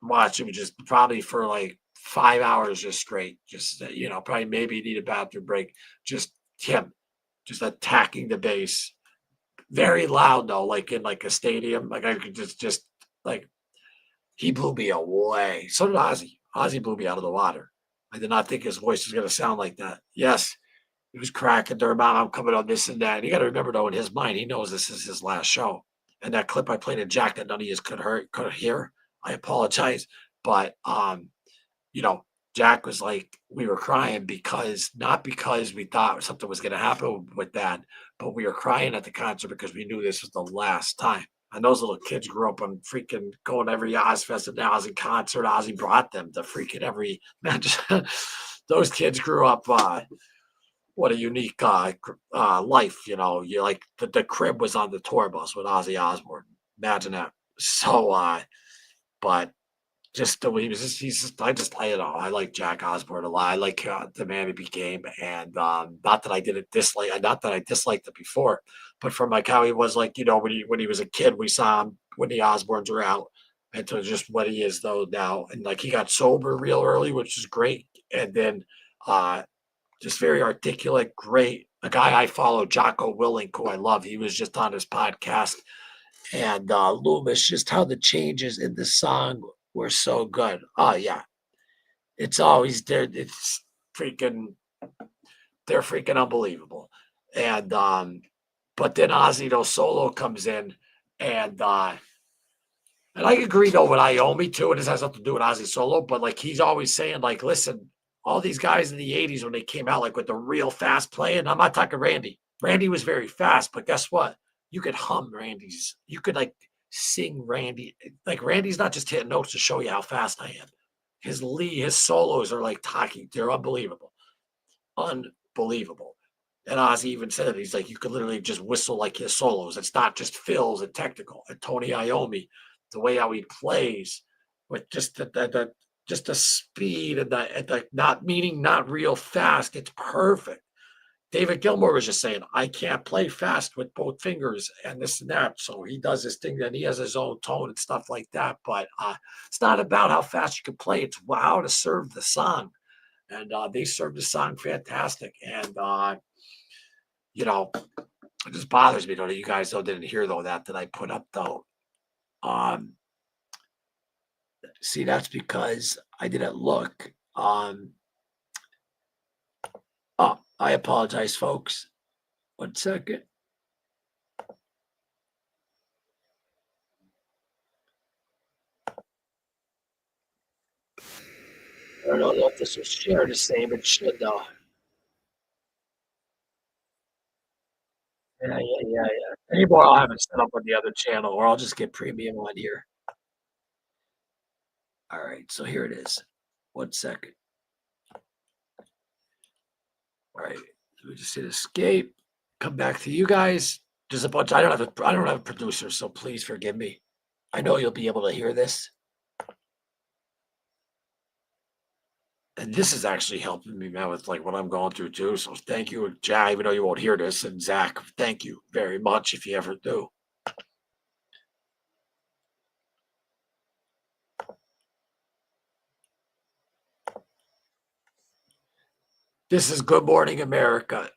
watch him just probably for like 5 hours just straight. Just you know, probably maybe need a bathroom break. Just him, just attacking the bass, very loud though, like in like a stadium. Like I could just like he blew me away. So did Ozzy. Ozzy blew me out of the water. I did not think his voice was going to sound like that. Yes, he was cracking during I'm coming on this and that. And you got to remember though, in his mind, he knows this is his last show. And that clip I played in Jack that none of you could hear. I apologize, but you know, Jack was like, we were crying because not because we thought something was going to happen with that, but we were crying at the concert because we knew this was the last time. And those little kids grew up on freaking going to every Ozfest and Ozzy concert. Ozzy brought them to freaking every man. Those kids grew up. What a unique life, you know. You like the crib was on the tour bus with Ozzy Osbourne. Imagine that. So, but just the way he was, I don't know, I like Jack Osbourne a lot. I like the man he became, and not that I didn't dislike, not that I disliked it before, but from like how he was, like, you know, when he was a kid, we saw him when the Osbournes were out, and to just what he is though now, and like he got sober real early, which is great, and then just very articulate, great. A guy I follow, Jocko Willink, who I love, he was just on his podcast, and Loomis, just how the changes in the song were so good. Oh yeah, it's always there. It's freaking, they're freaking unbelievable. And but then Ozzy though solo comes in, and And I agree though with Iommi too, and this has nothing to do with Ozzy Solo, but like he's always saying, like, listen, all these guys in the 80s when they came out, like with the real fast playing, I'm not talking Randy. Randy was very fast, but guess what? You could hum Randy's, you could like sing Randy. Like Randy's not just hitting notes to show you how fast I am. His solos are like talking, they're unbelievable. Unbelievable. And Ozzy even said it. He's like, you could literally just whistle like his solos. It's not just fills and technical. And Tony Iommi, the way how he plays with just the speed and the not meaning not real fast. It's perfect. David Gilmour was just saying, I can't play fast with both fingers and this and that. So he does this thing and he has his own tone and stuff like that. But it's not about how fast you can play. It's how to serve the song. And they served the song fantastic. And, you know, it just bothers me though that you guys though didn't hear though that I put up though. See, that's because I didn't look. Oh, I apologize, folks. 1 second. I don't know if this was shared the same. It should though. Yeah. Anymore, I'll have it set up on the other channel, or I'll just get premium on here. All right, so here it is. 1 second. All right, let me just hit escape. Come back to you guys. There's a bunch. I don't have a producer, so please forgive me. I know you'll be able to hear this. And this is actually helping me, man, with like what I'm going through too. So thank you, Jai, even though you won't hear this. And Zach, thank you very much if you ever do. This is Good Morning America.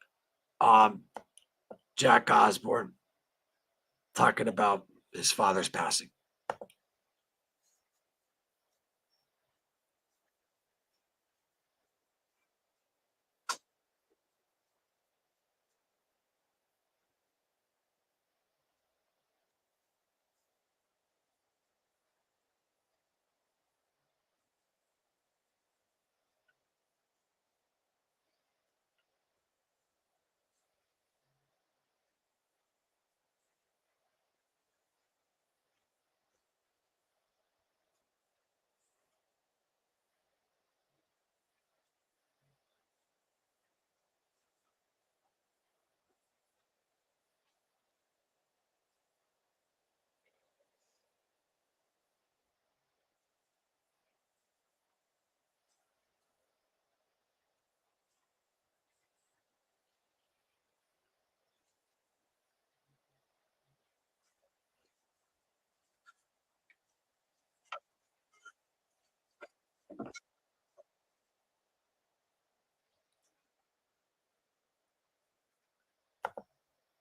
Jack Osborne talking about his father's passing.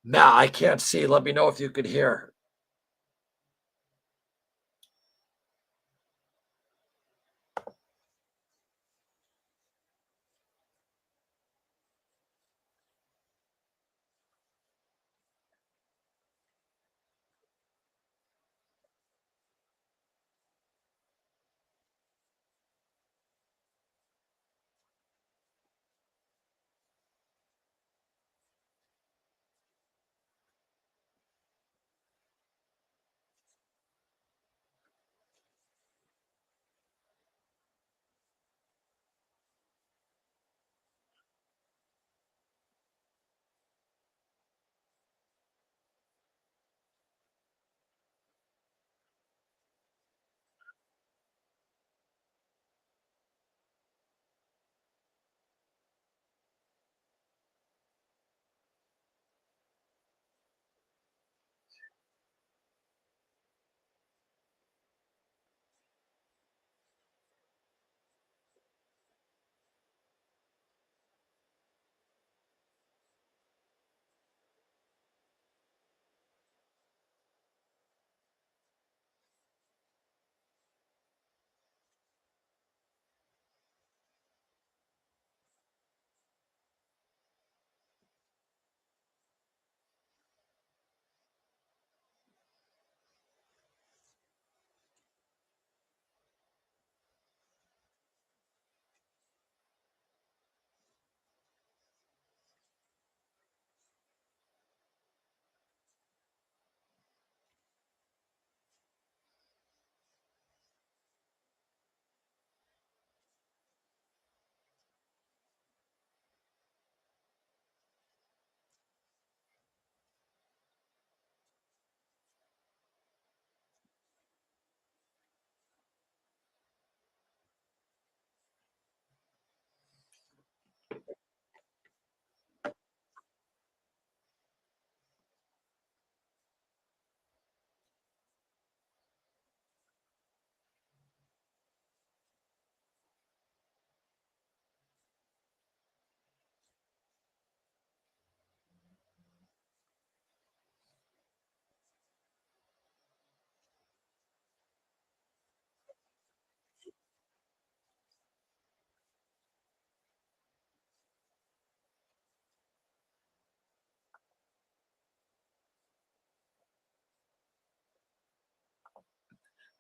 Now I can't see. Let me know if you could hear.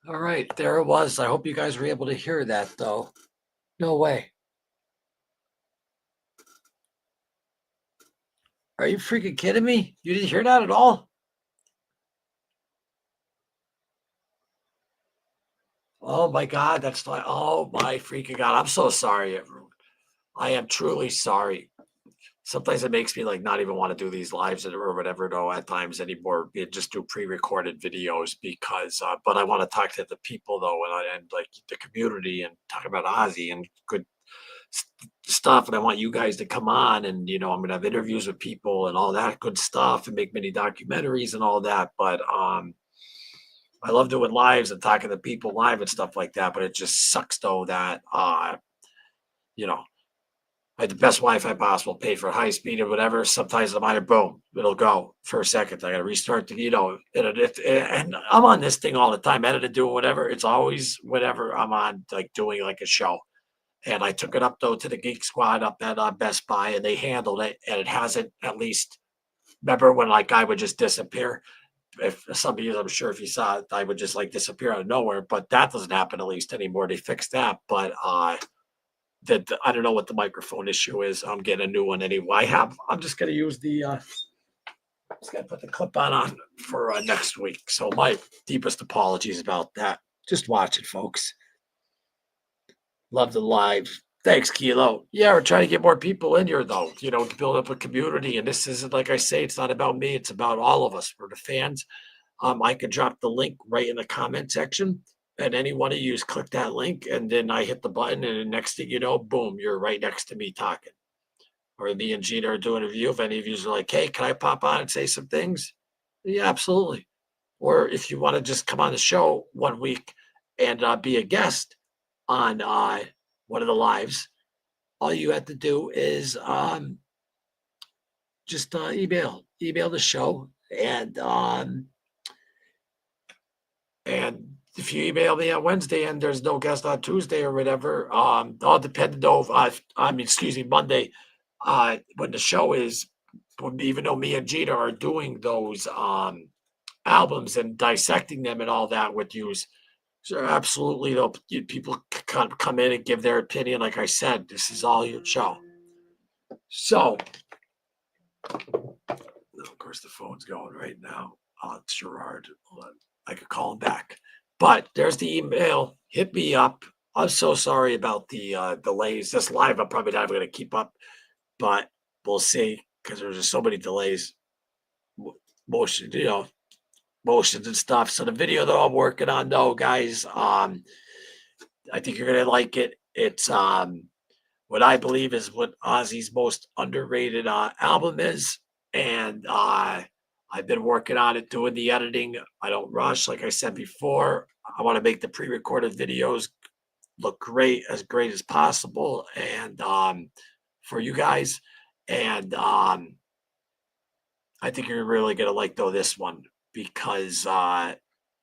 All right, there it was. I hope you guys were able to hear that, though. No way. Are you freaking kidding me? You didn't hear that at all? Oh my God, that's like, oh my freaking God. I'm so sorry, everyone. I am truly sorry. Sometimes it makes me like not even want to do these lives or whatever, though, at times anymore. Just do pre-recorded videos because, but I want to talk to the people though, and like the community and talk about Ozzy and good stuff. And I want you guys to come on and, I'm going to have interviews with people and all that good stuff and make mini documentaries and all that. But, I love doing lives and talking to people live and stuff like that. But it just sucks though that, you know, I had the best Wi-Fi possible, pay for high speed or whatever. Sometimes the monitor, boom, it'll go for a second. I got to restart the, and I'm on this thing all the time, editing, doing whatever. It's always whatever I'm on, like doing like a show. And I took it up though to the Geek Squad up at Best Buy, and they handled it. And it hasn't, at least. Remember when like I would just disappear? If some of you, I'm sure if you saw it, I would just like disappear out of nowhere. But that doesn't happen at least anymore. They fixed that, but that I don't know what the microphone issue is. I'm getting a new one anyway. I'm just gonna use the just gonna put the clip on for next week. So my deepest apologies about that. Just watch it, folks. Love the live. Thanks, Kilo. Yeah, we're trying to get more people in here though, to build up a community. And this isn't, like I say, it's not about me, it's about all of us. We're the fans. I could drop the link right in the comment section. And any one of you click that link, and then I hit the button, and the next thing you know, boom, you're right next to me talking. Or me and Gina are doing a review. If any of you are like, hey, can I pop on and say some things? Yeah, absolutely. Or if you want to just come on the show one week and be a guest on one of the lives, all you have to do is just email the show, and if you email me on Wednesday and there's no guest on Tuesday or whatever, all depending on, excuse me, Monday, when the show is, even though me and Gina are doing those albums and dissecting them and all that with you, so absolutely, people come in and give their opinion. Like I said, this is all your show. So, of course, the phone's going right now. It's Gerard. I could call him back. But there's the email. Hit me up. I'm so sorry about the delays. This live, I'm probably not going to keep up, but we'll see because there's just so many delays, motions and stuff. So the video that I'm working on, though, guys, I think you're going to like it. It's what I believe is what Ozzy's most underrated album is, and I've been working on it, doing the editing. I don't rush. Like I said before, I want to make the pre-recorded videos look great as possible. And for you guys. And I think you're really going to like, though, this one, because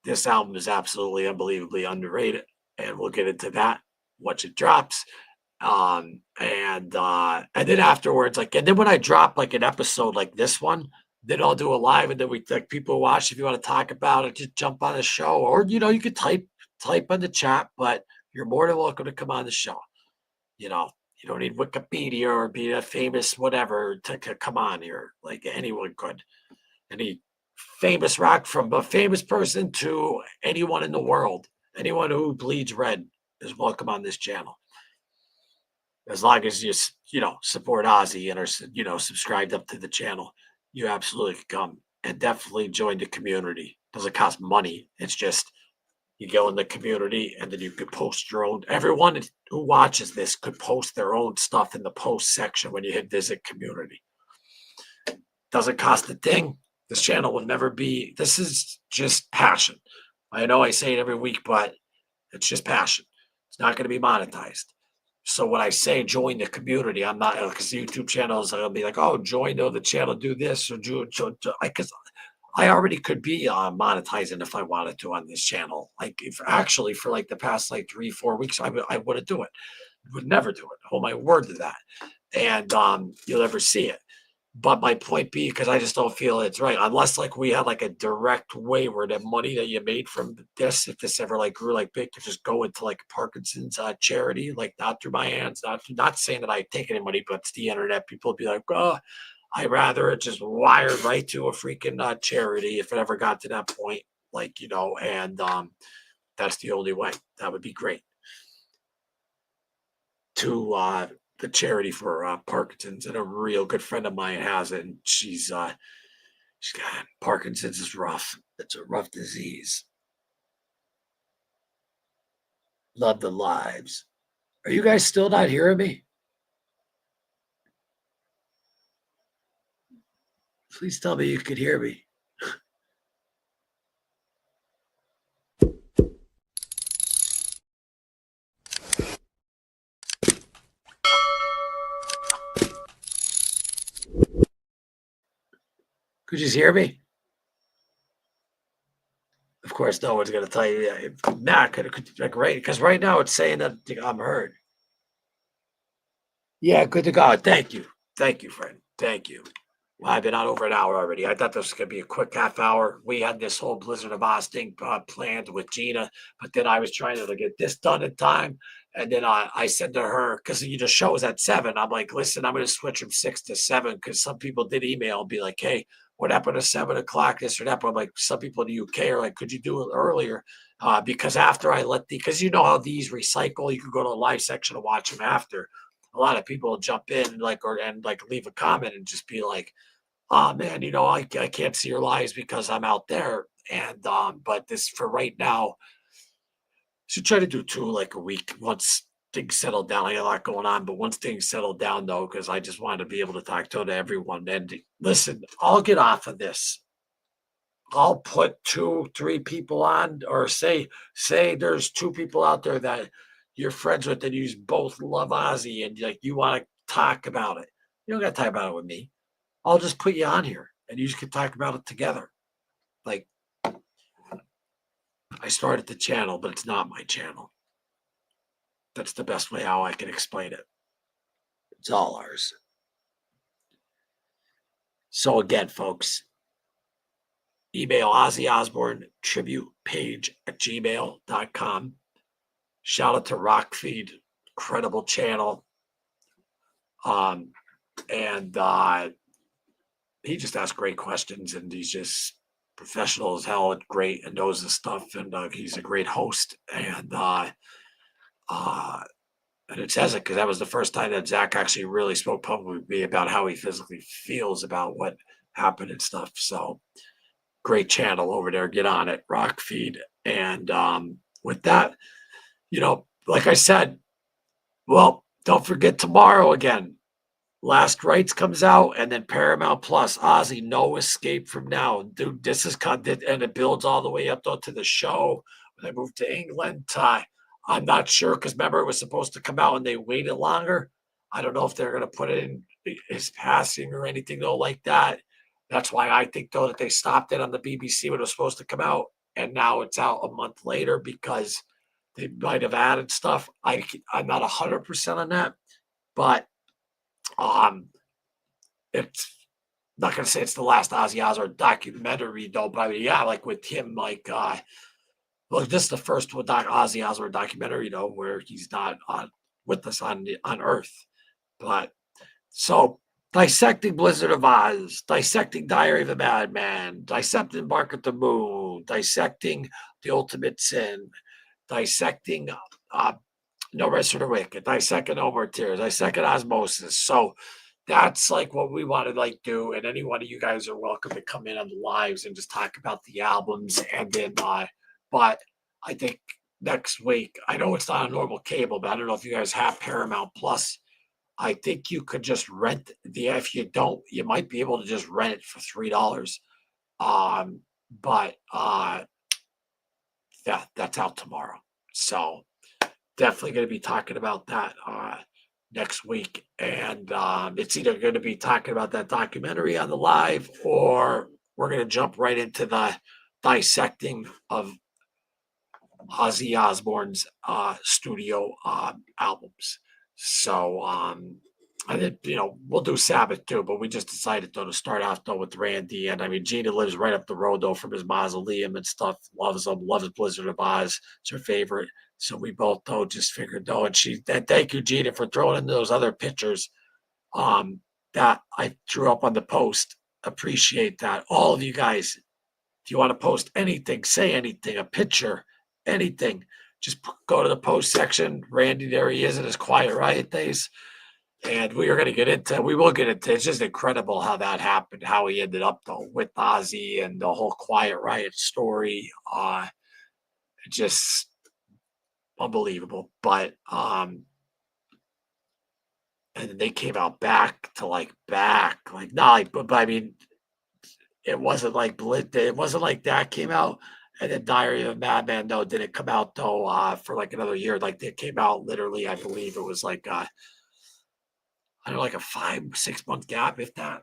this album is absolutely unbelievably underrated. And we'll get into that once it drops. And then afterwards, and then when I drop like an episode like this one, then I'll do a live, and then we like people watch. If you want to talk about it, just jump on the show, or you could type on the chat, but you're more than welcome to come on the show. You don't need Wikipedia or be a famous whatever to come on here. Like anyone could, any famous rock, from a famous person to anyone in the world, anyone who bleeds red is welcome on this channel. As long as you support Ozzy and are subscribed up to the channel, you absolutely can come and definitely join the community. Doesn't cost money. It's just you go in the community, and then you could post your own. Everyone who watches this could post their own stuff in the post section when you hit visit community. Doesn't cost a thing. This channel will never be. This is just passion. I know I say it every week, but it's just passion. It's not going to be monetized. So when I say join the community, I'm not, because YouTube channels, I'll be like, oh, join the channel, do this, or do because I already could be monetizing if I wanted to on this channel. Like, if actually for like the past 3-4 weeks, I wouldn't do it. Would never do it. Hold my word to that. And you'll never see it. But my point being, because I just don't feel it's right, unless like we had like a direct way where the money that you made from this, if this ever like grew like big, could just go into like Parkinson's charity, like not through my hands, not saying that I take any money, but it's the internet. People would be like, oh, I'd rather it just wired right to a freaking charity if it ever got to that point, like, you know, and that's the only way. That would be great. To the charity for Parkinson's, and a real good friend of mine has it, and she's got Parkinson's is rough. It's a rough disease. Love the lives. Are you guys still not hearing me? Please tell me you could hear me. Could you hear me? Of course, no one's going to tell you. Matt, could like right, because right now it's saying that I'm heard. Yeah, good to go. Thank you, friend. Thank you. Well, I've been on over an hour already. I thought this was going to be a quick half hour. We had this whole Blizzard of Oz thing planned with Gina, but then I was trying to get this done in time. And then I said to her, because the show was at 7, I'm like, listen, I'm going to switch from 6 to 7, because some people did email and be like, hey, what happened to 7 o'clock, this or that? But I'm like, some people in the UK are like, could you do it earlier? Because after I because you know how these recycle, you can go to the live section and watch them after. A lot of people will jump in and leave a comment and just be like, oh man, I can't see your lives because I'm out there. And but this for right now, should try to do 2 like a week once things settle down. I got a lot going on, but once things settle down though, because I just wanted to be able to talk to everyone. And listen, I'll get off of this. I'll put 2, 3 people on, or say there's 2 people out there that you're friends with and you both love Ozzy and like you want to talk about it. You don't got to talk about it with me. I'll just put you on here and you just can talk about it together. Like, I started the channel, but it's not my channel. That's the best way how I can explain it. It's all ours. So again, folks, email Ozzy Osbourne tribute page at gmail.com. Shout out to Rockfeed, incredible channel. And he just asks great questions, and he's just professional as hell and great and knows the stuff, and he's a great host. And it says it because that was the first time that Zach actually really spoke publicly with me about how he physically feels about what happened and stuff. So great channel over there. Get on it, Rockfeed. And with that, like I said, well, don't forget tomorrow again. Last Rites comes out, and then Paramount Plus. Ozzy, No Escape From Now. Dude, this is and it builds all the way up to the show. When I moved to England, I'm not sure, because remember, it was supposed to come out and they waited longer. I don't know if they're going to put it in his passing or anything though like that. That's why I think though that they stopped it on the BBC when it was supposed to come out, and now it's out a month later because they might have added stuff. I'm not 100% on that, but it's not going to say it's the last Ozzy Osbourne documentary though, but I mean, yeah, like with him, like look, this is the first Ozzy Osbourne documentary though where he's not with us on Earth. But so dissecting Blizzard of Oz, dissecting Diary of a Madman, dissecting Bark at the Moon, dissecting The Ultimate Sin, dissecting No Rest for the Wicked, dissecting No More Tears, dissecting Osmosis. So that's like what we want to do. And any one of you guys are welcome to come in on the lives and just talk about the albums. And then, but I think next week, I know it's not a normal cable, but I don't know if you guys have Paramount Plus. I think you could just rent if you don't, you might be able to just rent it for $3. But yeah, that's out tomorrow. So definitely going to be talking about that next week. And it's either going to be talking about that documentary on the live, or we're going to jump right into the dissecting of Ozzy Osbourne's studio albums. So I think, we'll do Sabbath too, but we just decided though to start off though with Randy. And I mean, Gina lives right up the road though from his mausoleum and stuff. Loves him, loves Blizzard of Oz. It's her favorite. So we both though just figured though, and thank you, Gina, for throwing in those other pictures that I drew up on the post. Appreciate that. All of you guys, if you want to post anything, say anything, a picture, anything, just go to the post section. Randy, there he is in his Quiet Riot days. And we will get into, it's just incredible how that happened, how he ended up though with Ozzy and the whole Quiet Riot story. Just unbelievable. But and then they came out back, but I mean, it wasn't like that came out. And then Diary of a Madman though didn't come out though for like another year. Like they came out literally, I believe it was like I don't know, like a 5-6 month gap, if that.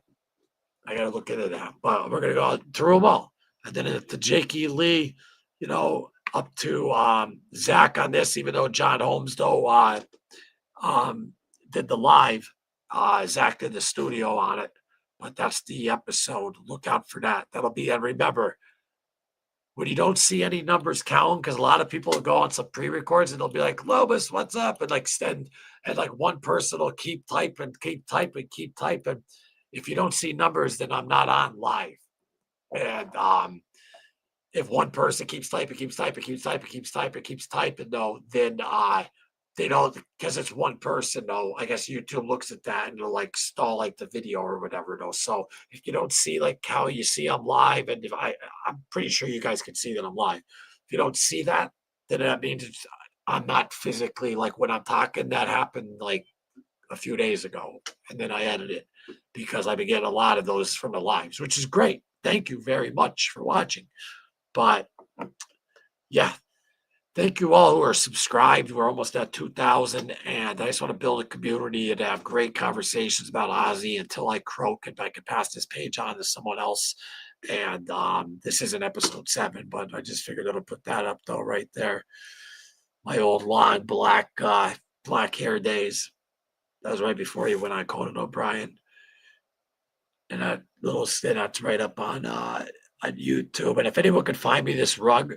I gotta look into that. But we're gonna go through them all. And then to Jake E. Lee, up to Zach on this, even though John Holmes though did the live. Zach did the studio on it. But that's the episode. Look out for that. That'll be, and remember, when you don't see any numbers count, because a lot of people will go on some pre-records and they'll be like, Loomis, what's up? And one person will keep typing. If you don't see numbers, then I'm not on live. And if one person keeps typing, though, then they don't, because it's one person, though. I guess YouTube looks at that and it'll like stall like the video or whatever, though. So if you don't see like how you see I'm live, and if I'm pretty sure you guys can see that I'm live. If you don't see that, then that means I'm not physically, like when I'm talking. That happened like a few days ago, and then I edited it because I've been getting a lot of those from the lives, which is great. Thank you very much for watching. But yeah. Thank you all who are subscribed. We're almost at 2,000, and I just want to build a community and have great conversations about Ozzy until I croak and I can pass this page on to someone else. And this isn't episode 7, but I just figured I'll put that up though right there. My old long black hair days. That was right before he went on Conan O'Brien. And that little that's right up on YouTube. And if anyone could find me this rug,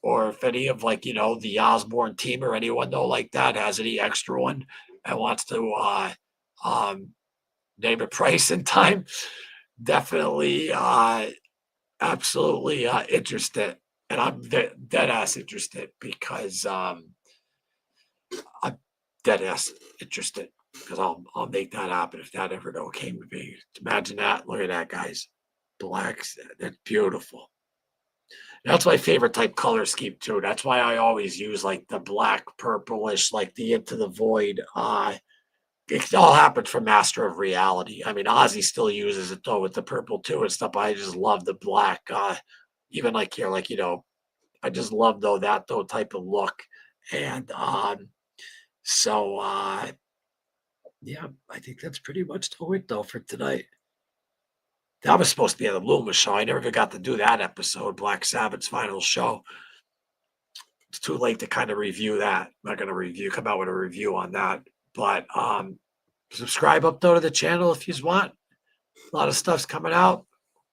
or if any of the Osborne team or anyone though like that has any extra one and wants to name a price in time, definitely absolutely interested. And I'm dead ass interested because I'm dead ass interested because I'll make that happen if that ever came to be. Imagine that. Look at that, guys. Blacks, that's beautiful. That's my favorite type color scheme too. That's why I always use like the black, purplish, like the Into the Void. It all happened from Master of Reality. I mean, Ozzy still uses it though with the purple too and stuff. I just love the black. Even like here, I just love though that type of look. And so yeah, I think that's pretty much it though for tonight. That was supposed to be on the Loomis show. I never got to do that episode, Black Sabbath's final show. It's too late to kind of review that. I'm not going to come out with a review on that. But subscribe up though to the channel if you want. A lot of stuff's coming out.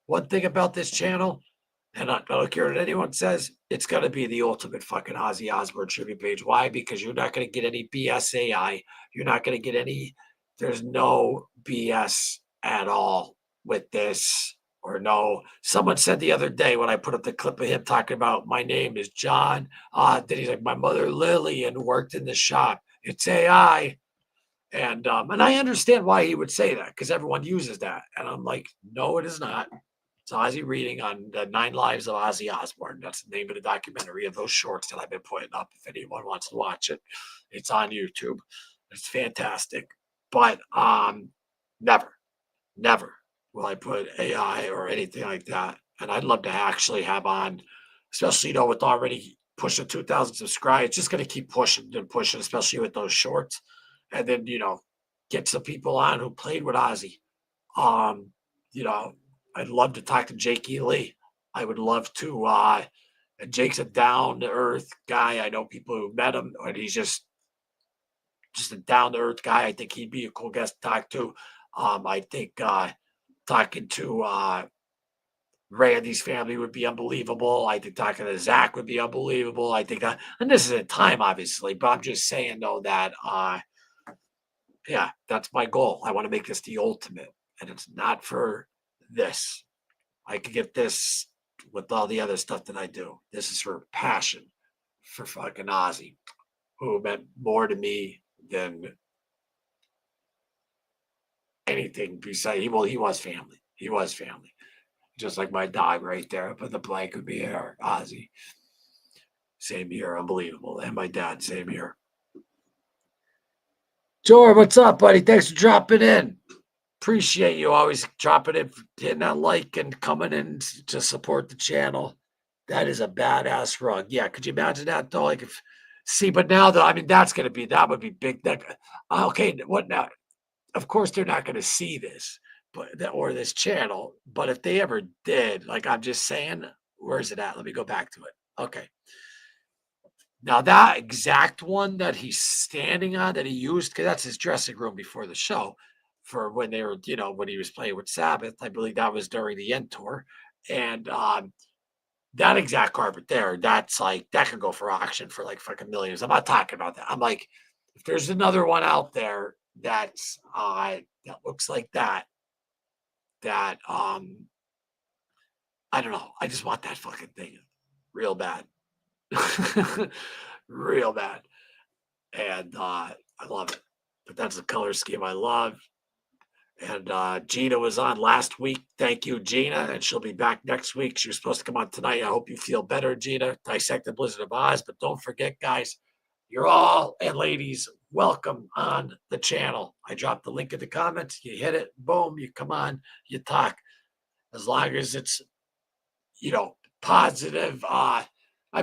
One thing about this channel, and I don't care what anyone says, it's going to be the ultimate fucking Ozzy Osbourne tribute page. Why? Because you're not going to get any BS AI. You're not going to get there's no BS at all with this, or no. Someone said the other day when I put up the clip of him talking about my name is John, then he's like, my mother Lillian worked in the shop. It's AI. And I understand why he would say that because everyone uses that. And I'm like, no, it is not. It's Ozzy reading on the 9 Lives of Ozzy Osbourne. That's the name of the documentary of those shorts that I've been putting up. If anyone wants to watch it, it's on YouTube. It's fantastic. But never will I put AI or anything like that. And I'd love to actually have on, especially, with already pushing 2,000 subscribers. It's just going to keep pushing and pushing, especially with those shorts. And then, get some people on who played with Ozzy. I'd love to talk to Jake E. Lee. I would love to, Jake's a down-to-earth guy. I know people who met him, and he's just just a down to earth guy. I think he'd be a cool guest to talk to. I think talking to Randy's family would be unbelievable. I think talking to Zach would be unbelievable. I think, and this isn't time, obviously, but I'm just saying though that, yeah, that's my goal. I want to make this the ultimate, and it's not for this. I could get this with all the other stuff that I do. This is for passion for fucking Ozzy, who meant more to me than anything besides. He was family. He was family. Just like my dog right there up in the blanket would be here, Ozzy. Same here, unbelievable. And my dad, same here. George, what's up, buddy? Thanks for dropping in. Appreciate you always dropping in, hitting that like and coming in to support the channel. That is a badass rug. Yeah, could you imagine that though? Like if but now though, I mean that would be big. Okay, what now? Of course they're not gonna see this, or this channel, but if they ever did, like I'm just saying, where is it at? Let me go back to it. Okay. Now that exact one that he's standing on that he used, because that's his dressing room before the show, for when they were, when he was playing with Sabbath. I believe that was during the end tour. And that exact carpet there, that's like, that could go for auction for like fucking millions. I'm not talking about that. I'm like, if there's another one out there that's that looks like that I don't know. I just want that fucking thing real bad. Real bad. And I love it. But that's the color scheme I love. And Gina was on last week. Thank you, Gina. And she'll be back next week. She was supposed to come on tonight. I hope you feel better, Gina. Dissect the Blizzard of Oz. But don't forget, guys, you're all, and ladies, welcome on the channel. I dropped the link in the comments. You hit it, boom, you come on, you talk. As long as it's, positive. I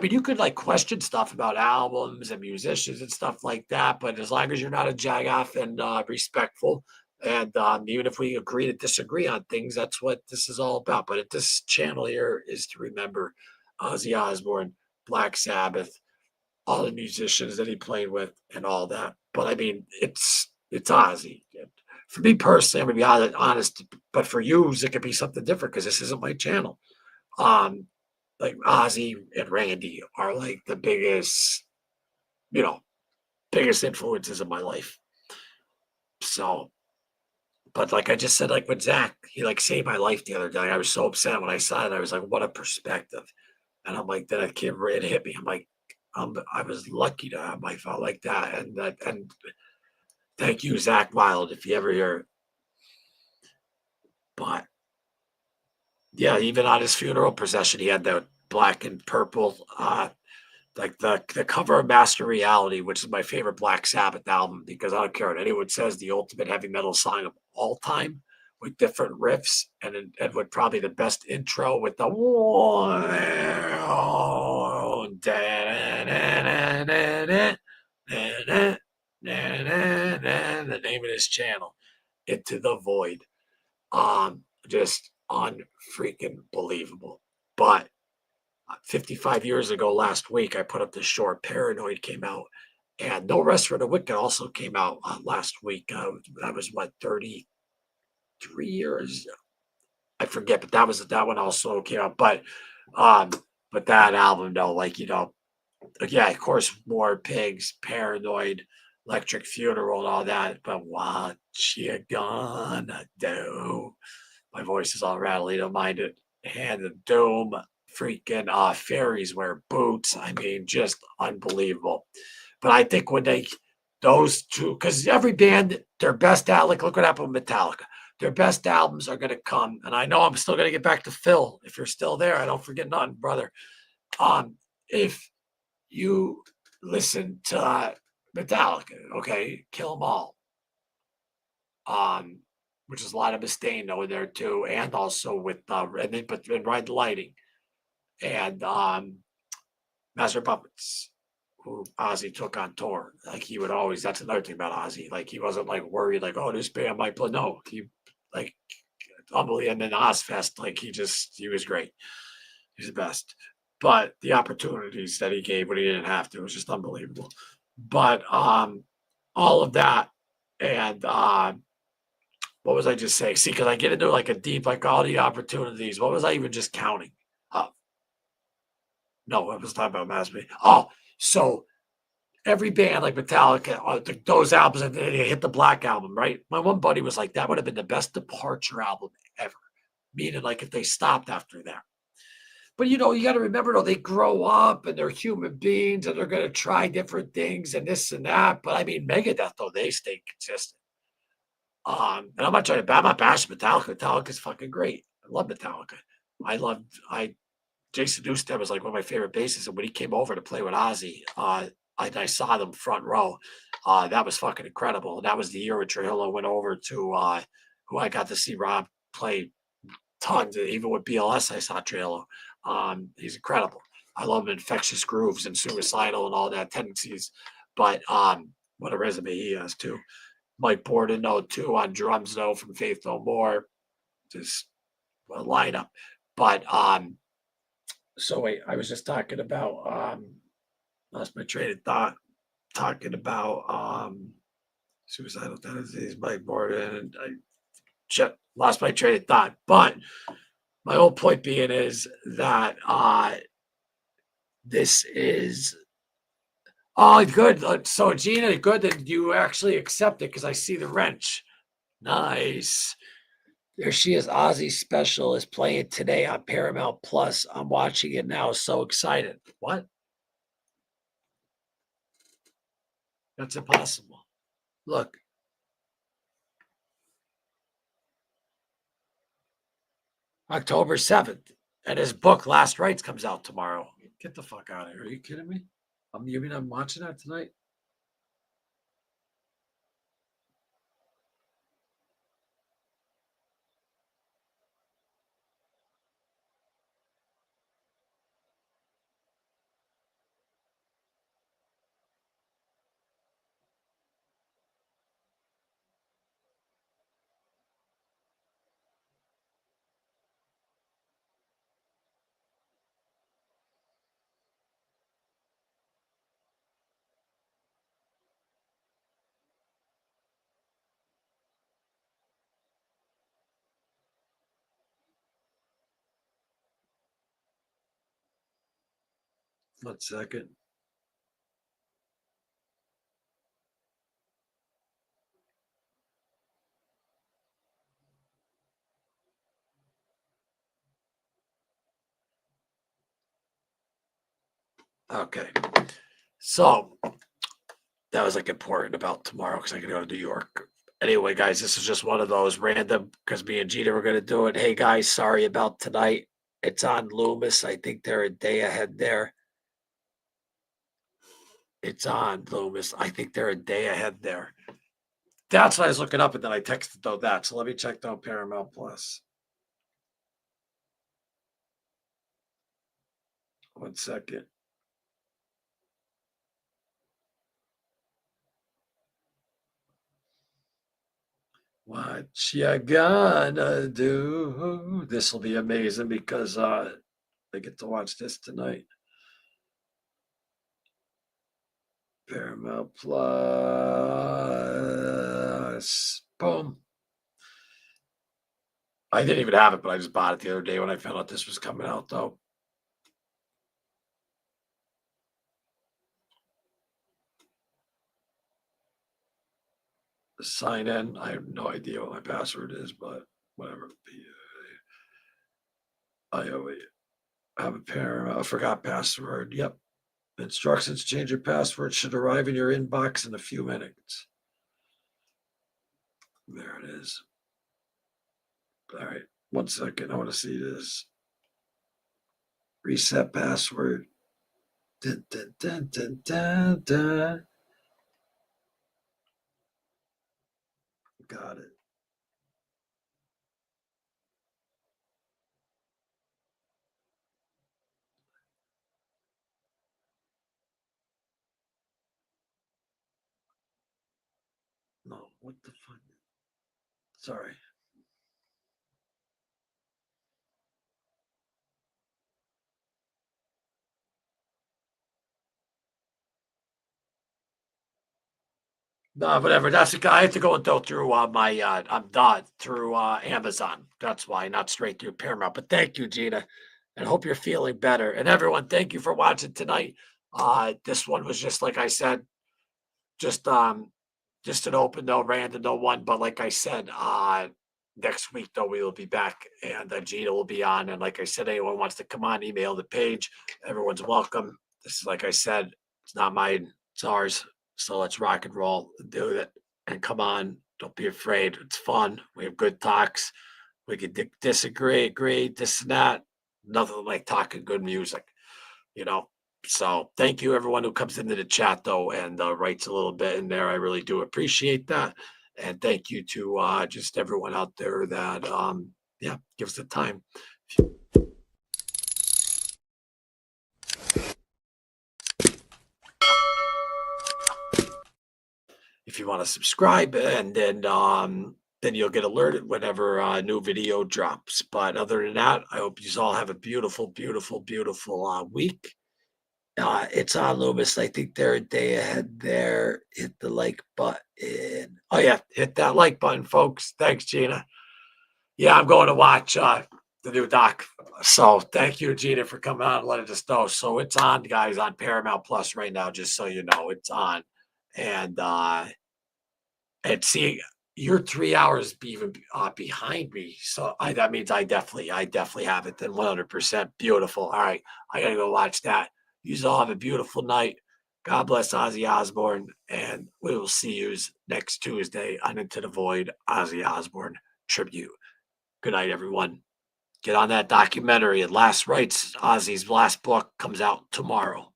mean, you could like question stuff about albums and musicians and stuff like that, but as long as you're not a jagoff and respectful, and even if we agree to disagree on things, that's what this is all about. But this channel here is to remember Ozzy Osbourne, Black Sabbath, all the musicians that he played with, and all that. But I mean, it's Ozzy. For me personally, I'm gonna be honest, but for you, it could be something different because this isn't my channel. Like Ozzy and Randy are like the biggest, biggest influences in my life. So, but like I just said, like with Zach, he like saved my life the other day. I was so upset when I saw it. I was like, what a perspective. And I'm like, that kid, it hit me. I'm like, I was lucky to have my felt like that. And thank you, Zach Wild, if you ever hear it. But yeah, even on his funeral procession, he had the black and purple, like the cover of Master Reality, which is my favorite Black Sabbath album, because I don't care what anyone says, the ultimate heavy metal song of all time with different riffs, and with probably the best intro with the the name of this channel, Into the Void. Just unfreaking believable. But 55 years ago last week, I put up the short Paranoid came out, and No Rest for the Wicked also came out last week. That was what, 33 years? I forget, but that one also came out. But that album though, like, yeah, of course, War Pigs, Paranoid, Electric Funeral, and all that. But what you gonna do? My voice is all rattly, don't mind it. Hand of Doom, freaking Fairies Wear Boots. I mean, just unbelievable. But I think when those two, because every band, their best album, like look what happened with Metallica. Their best albums are going to come. And I know I'm still going to get back to Phil. If you're still there, I don't forget nothing, brother. If you listen to Metallica, okay, Kill 'Em All. Which is a lot of Mustaine over there too, and also with and Ride the Lighting, and Master of Puppets, who Ozzy took on tour. Like he would always. That's another thing about Ozzy. Like he wasn't like worried, like, oh, this band might play. No, he like unbelievable. And then Ozfest, like he was great. He's the best. But the opportunities that he gave when he didn't have to was just unbelievable. But all of that. And what was I just saying? See, because I get into like a deep, like all the opportunities. What was I even just counting? Uh, no, I was talking about mass media. Oh, so every band like Metallica, those albums, and they hit the Black Album, right? My one buddy was like, that would have been the best departure album ever. Meaning, like, if they stopped after that. But you got to remember, though, they grow up and they're human beings and they're going to try different things and this and that. But I mean, Megadeth, though, they stay consistent. And I'm not bashing Metallica. Metallica's fucking great. I love Metallica. Jason Newsted was like one of my favorite bassists. And when he came over to play with Ozzy, I saw them front row. That was fucking incredible. And that was the year when Trujillo went over to, who I got to see Rob play tons. Even with BLS, I saw Trujillo. He's incredible. I love Infectious Grooves and Suicidal and all that tendencies. But what a resume he has, too. Mike Borden, though, too, on drums, though, from Faith No More. Just a lineup. But so wait, I was just talking about lost my train of thought. Talking about suicidal tendencies, Mike Borden, and I lost my train of thought. But my whole point being is that this is good. So Gina, good that you actually accept it because I see the wrench. Nice. There she is. Ozzy special is playing today on Paramount Plus. I'm watching it now. So excited. What? That's impossible. Look. October 7th. And his book, Last Rites, comes out tomorrow. Get the fuck out of here. Are you kidding me? You mean I'm watching that tonight? 1 second. Okay. So that was like important about tomorrow because I got to go to New York. Anyway, guys, this is just one of those random because me and Gina were going to do it. Hey, guys, sorry about tonight. It's on Loomis. I think they're a day ahead there. It's on Loomis. I think they're a day ahead there. That's what I was looking up, and then I texted though that. So let me check out Paramount Plus. 1 second. What you gonna do? This will be amazing because I get to watch this tonight. Paramount Plus. Boom. I didn't even have it, but I just bought it the other day when I found out this was coming out, though. Sign in. I have no idea what my password is, but whatever. I have a Paramount. I forgot password. Yep. Instructions to change your password should arrive in your inbox in a few minutes. There it is. All right. 1 second. I want to see this. Reset password. Dun, dun, dun, dun, dun, dun. Got it. No, what the fuck? Sorry. No, whatever. That's the guy. I have to go though through my I'm done through Amazon. That's why, not straight through Paramount. But thank you, Gina, and hope you're feeling better. And everyone, thank you for watching tonight. This one was just like I said, just just an open, no random, no one. But like I said, next week though we will be back, and Gina will be on. And like I said, anyone wants to come on, email the page. Everyone's welcome. This is like I said, it's not mine, it's ours. So let's rock and roll and do it. And come on, don't be afraid. It's fun. We have good talks. We can disagree, agree, this and that. Nothing like talking good music, you know. So thank you everyone who comes into the chat though and writes a little bit in there. I really do appreciate that. And thank you to just everyone out there that yeah, gives the time. If you want to subscribe, and then you'll get alerted whenever a new video drops. But other than that, I hope you all have a beautiful, beautiful, beautiful week. It's on Loomis. I think they're a day ahead there. Hit the like button. Oh yeah, hit that like button, folks. Thanks, Gina. Yeah, I'm going to watch the new doc. So thank you, Gina, for coming on and letting us know. So it's on, guys, on Paramount Plus right now, just so you know, it's on. And see, you're 3 hours even behind me. So that means I definitely have it then 100%. Beautiful. All right. I got to go watch that. You all have a beautiful night. God bless Ozzy Osbourne. And we will see you next Tuesday on Into the Void, Ozzy Osbourne tribute. Good night, everyone. Get on that documentary. At Last Rites, Ozzy's last book comes out tomorrow.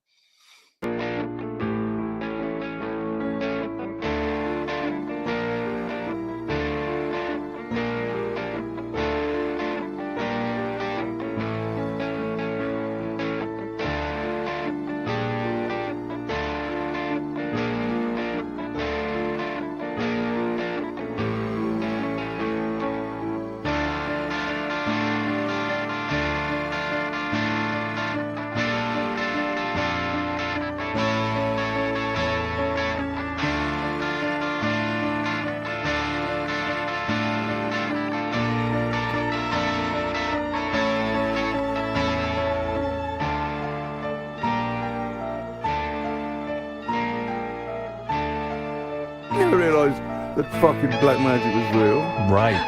Never realised that fucking black magic was real. Right.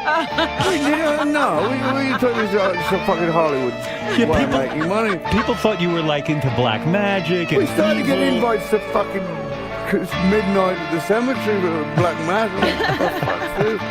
No, we took this to fucking Hollywood. Yeah, Why, making money? People thought you were like into black magic and We started getting evil. invites to fucking midnight at the cemetery with black magic. What the fuck's this?